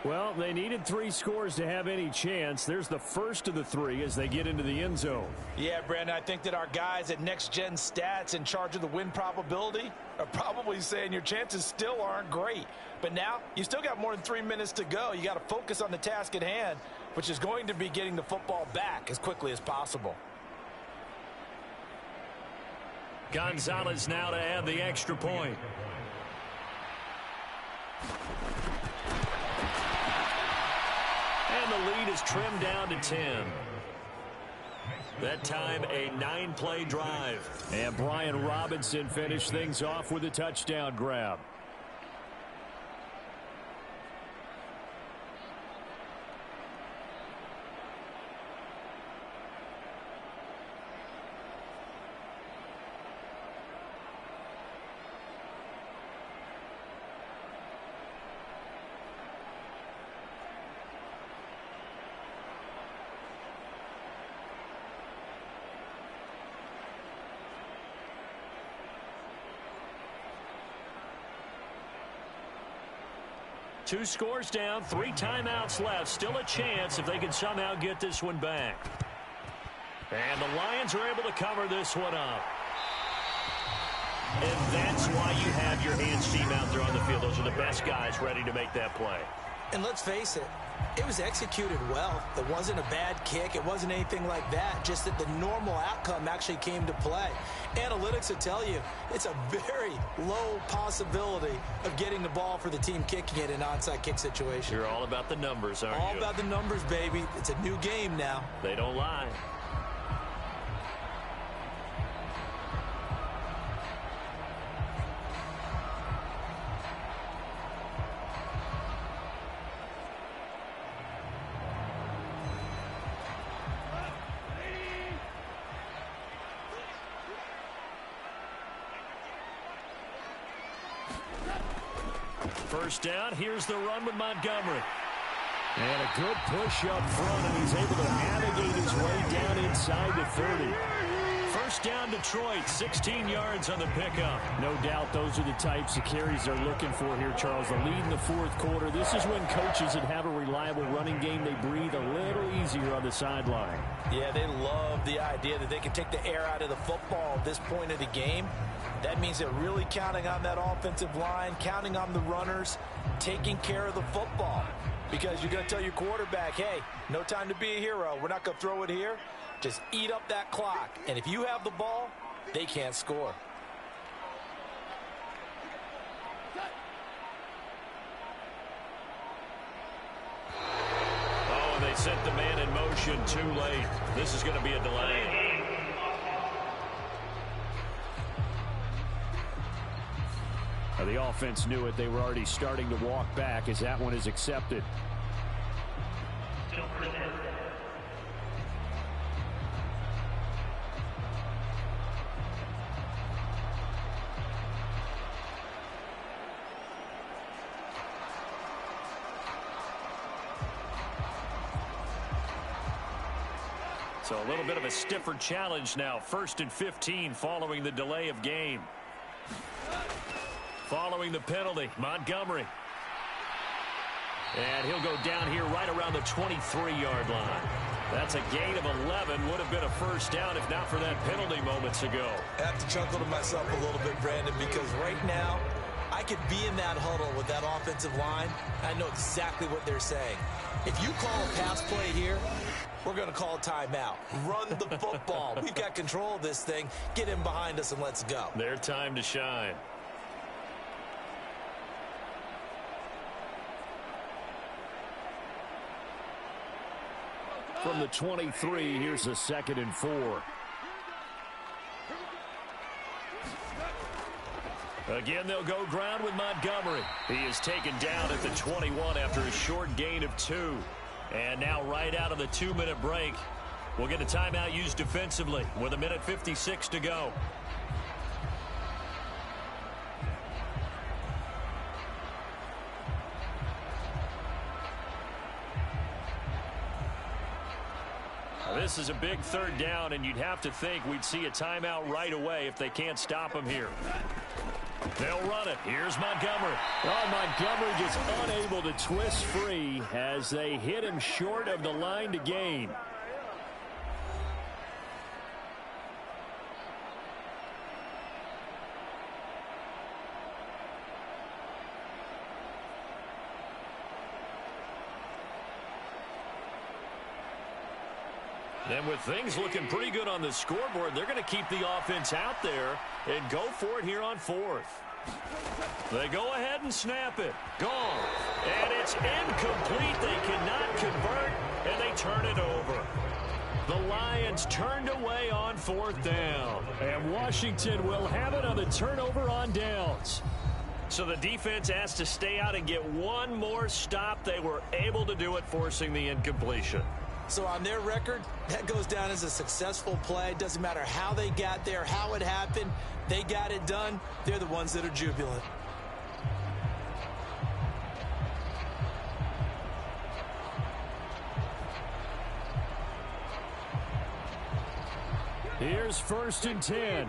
Well, they needed 3 scores to have any chance. There's the first of the 3 as they get into the end zone. Yeah, Brandon, I think that our guys at Next Gen Stats in charge of the win probability are probably saying your chances still aren't great. But now, you still got more than 3 minutes to go. You got to focus on the task at hand, which is going to be getting the football back as quickly as possible. Gonzalez now to add the extra point. And the lead is trimmed down to 10. That time, a 9-play drive. And Brian Robinson finished things off with a touchdown grab. Two scores down, 3 timeouts left. Still a chance if they can somehow get this one back. And the Lions are able to cover this one up. And that's why you have your hands team out there on the field. Those are the best guys ready to make that play. And let's face it, it was executed well. It wasn't a bad kick. It wasn't anything like that. Just that the normal outcome actually came to play. Analytics will tell you it's a very low possibility of getting the ball for the team kicking it in an onside kick situation. You're all about the numbers, aren't you? All about the numbers, baby. It's a new game now. They don't lie. First down, here's the run with Montgomery. And a good push up front, and he's able to navigate his way down inside the 30. First down, Detroit, 16 yards on the pickup. No doubt those are the types of carries they're looking for here, Charles. The lead in the 4th quarter. This is when coaches that have a reliable running game, they breathe a little easier on the sideline. Yeah, they love the idea that they can take the air out of the football at this point of the game. That means they're really counting on that offensive line, counting on the runners, taking care of the football. Because you're going to tell your quarterback, hey, no time to be a hero. We're not going to throw it here. Just eat up that clock. And if you have the ball, they can't score. And they sent the man in motion too late. This is going to be a delay. The offense knew it. They were already starting to walk back as that one is accepted. So a little bit of a stiffer challenge now. 1st and 15 following the delay of game. Following the penalty, Montgomery. And he'll go down here right around the 23-yard line. That's a gain of 11. Would have been a first down if not for that penalty moments ago. I have to chuckle to myself a little bit, Brandon, because right now I could be in that huddle with that offensive line. I know exactly what they're saying. If you call a pass play here, we're going to call a timeout. Run the football. We've got control of this thing. Get him behind us and let's go. Their time to shine. From the 23, here's a 2nd and 4. Again, they'll go ground with Montgomery. He is taken down at the 21 after a short gain of 2. And now right out of the 2-minute break, we'll get a timeout used defensively with 1:56 to go. This is a big 3rd down, and you'd have to think we'd see a timeout right away if they can't stop him here. They'll run it. Here's Montgomery. Oh, Montgomery just unable to twist free as they hit him short of the line to gain. And with things looking pretty good on the scoreboard, they're going to keep the offense out there and go for it here on 4th. They go ahead and snap it. Gone. And it's incomplete. They cannot convert, and they turn it over. The Lions turned away on 4th down. And Washington will have it on the turnover on downs. So the defense has to stay out and get one more stop. They were able to do it, forcing the incompletion. So on their record, that goes down as a successful play. Doesn't matter how they got there, how it happened. They got it done. They're the ones that are jubilant. Here's 1st and 10.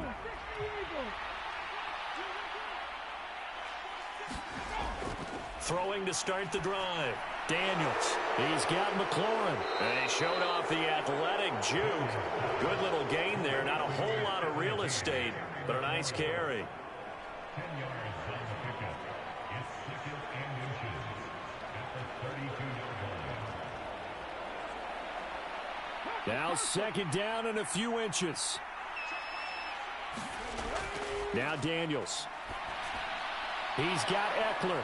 Throwing to start the drive. Daniels. He's got McLaurin. And he showed off the athletic juke. Good little gain there. Not a whole lot of real estate, but a nice carry. Now 2nd down and a few inches. Now Daniels. He's got Eckler.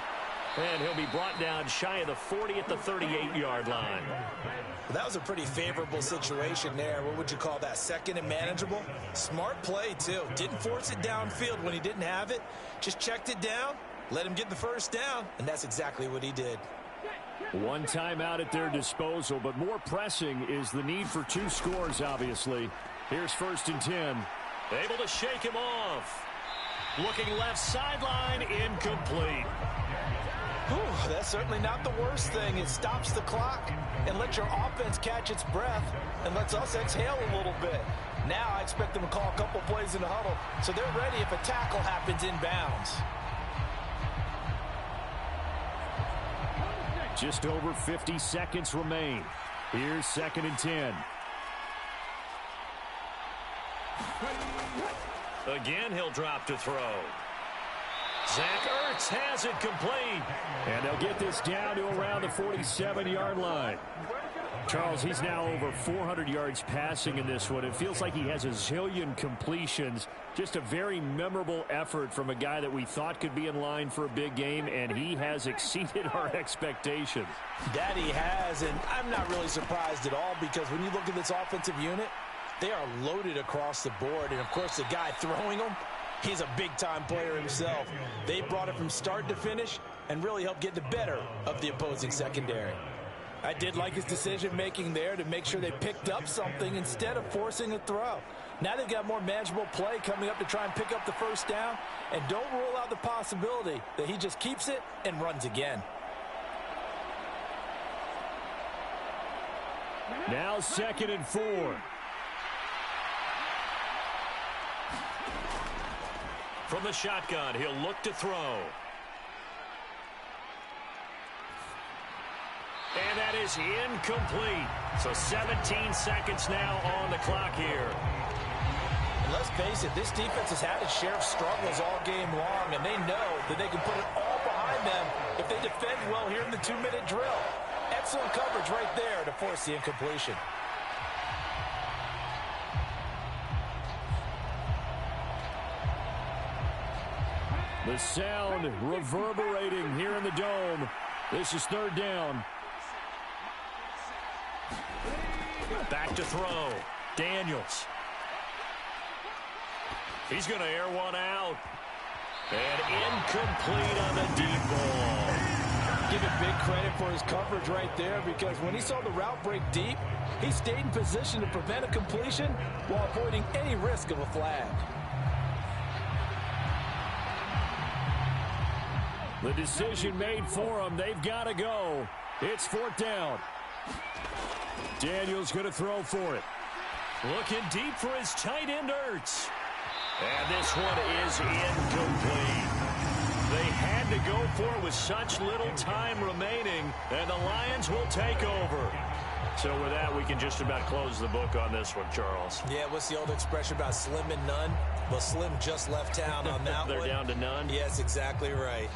And he'll be brought down shy of the 40 at the 38-yard line. Well, that was a pretty favorable situation there. What would you call that? 2nd and manageable? Smart play, too. Didn't force it downfield when he didn't have it. Just checked it down, let him get the first down, and that's exactly what he did. One timeout at their disposal, but more pressing is the need for 2 scores, obviously. Here's 1st and 10. Able to shake him off. Looking left sideline, incomplete. Whew, that's certainly not the worst thing. It stops the clock and lets your offense catch its breath and lets us exhale a little bit. Now I expect them to call a couple plays in the huddle so they're ready if a tackle happens inbounds. Just over 50 seconds remain. Here's 2nd and 10. Again, he'll drop to throw. Zach Ertz has it complete. And they'll get this down to around the 47-yard line. Charles, he's now over 400 yards passing in this one. It feels like he has a zillion completions. Just a very memorable effort from a guy that we thought could be in line for a big game, and he has exceeded our expectations. That he has, and I'm not really surprised at all, because when you look at this offensive unit, they are loaded across the board. And, of course, the guy throwing them, he's a big-time player himself. They brought it from start to finish and really helped get the better of the opposing secondary. I did like his decision-making there to make sure they picked up something instead of forcing a throw. Now they've got more manageable play coming up to try and pick up the first down, and don't rule out the possibility that he just keeps it and runs again. Now 2nd and 4. From the shotgun, he'll look to throw. And that is incomplete. So 17 seconds now on the clock here. And let's face it, this defense has had its share of struggles all game long, and they know that they can put it all behind them if they defend well here in the 2-minute drill. Excellent coverage right there to force the incompletion. The sound reverberating here in the dome. This is 3rd down. Back to throw. Daniels. He's going to air one out. And incomplete on the deep ball. Give him big credit for his coverage right there, because when he saw the route break deep, he stayed in position to prevent a completion while avoiding any risk of a flag. The decision made for them. They've got to go. It's 4th down. Daniels going to throw for it. Looking deep for his tight end, Ertz. And this one is incomplete. They had to go for it with such little time remaining, and the Lions will take over. So with that, we can just about close the book on this one, Charles. Yeah, what's the old expression about slim and none? Well, Slim just left town on that They're one. down to none? Yes, exactly right.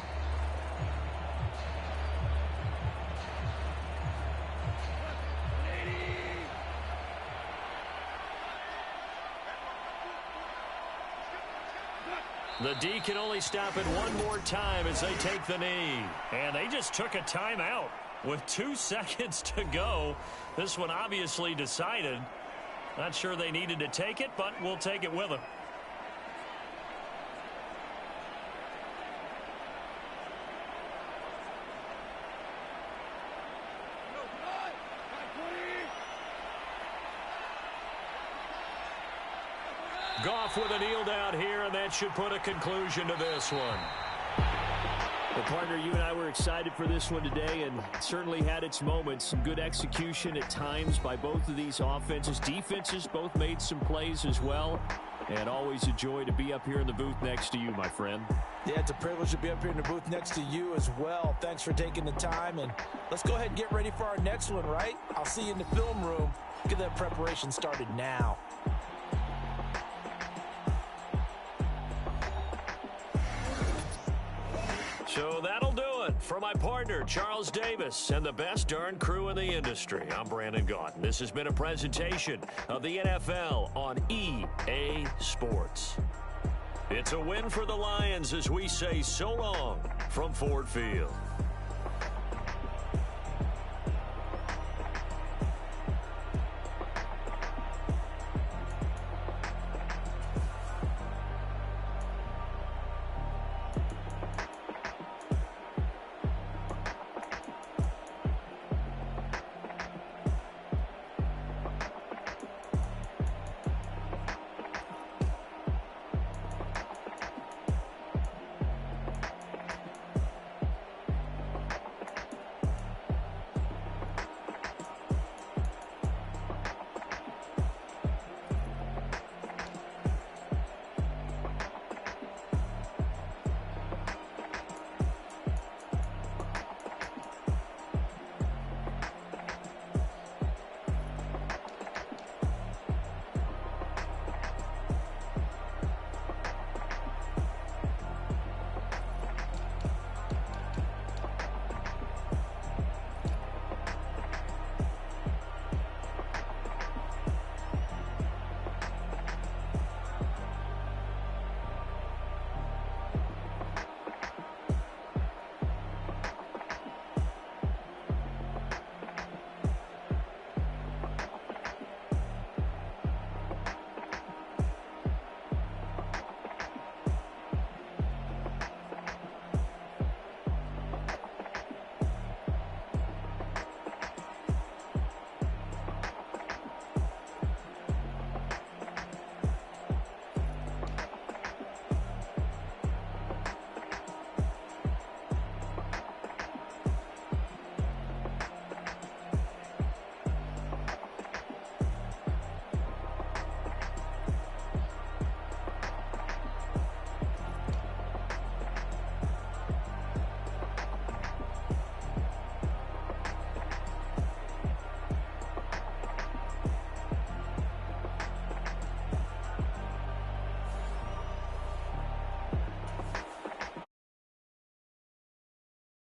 The D can only stop it one more time as they take the knee. And they just took a timeout with 2 seconds to go. This one obviously decided. Not sure they needed to take it, but we'll take it with them. Goff with a kneel down here, and that should put a conclusion to this one. Well, partner, you and I were excited for this one today, and it certainly had its moments. Some good execution at times by both of these offenses. Defenses both made some plays as well. And always a joy to be up here in the booth next to you, my friend. Yeah, it's a privilege to be up here in the booth next to you as well. Thanks for taking the time, and let's go ahead and get ready for our next one, right? I'll see you in the film room. Get that preparation started now. So that'll do it for my partner, Charles Davis, and the best darn crew in the industry. I'm Brandon Gaudin. This has been a presentation of the NFL on EA Sports. It's a win for the Lions as we say so long from Ford Field.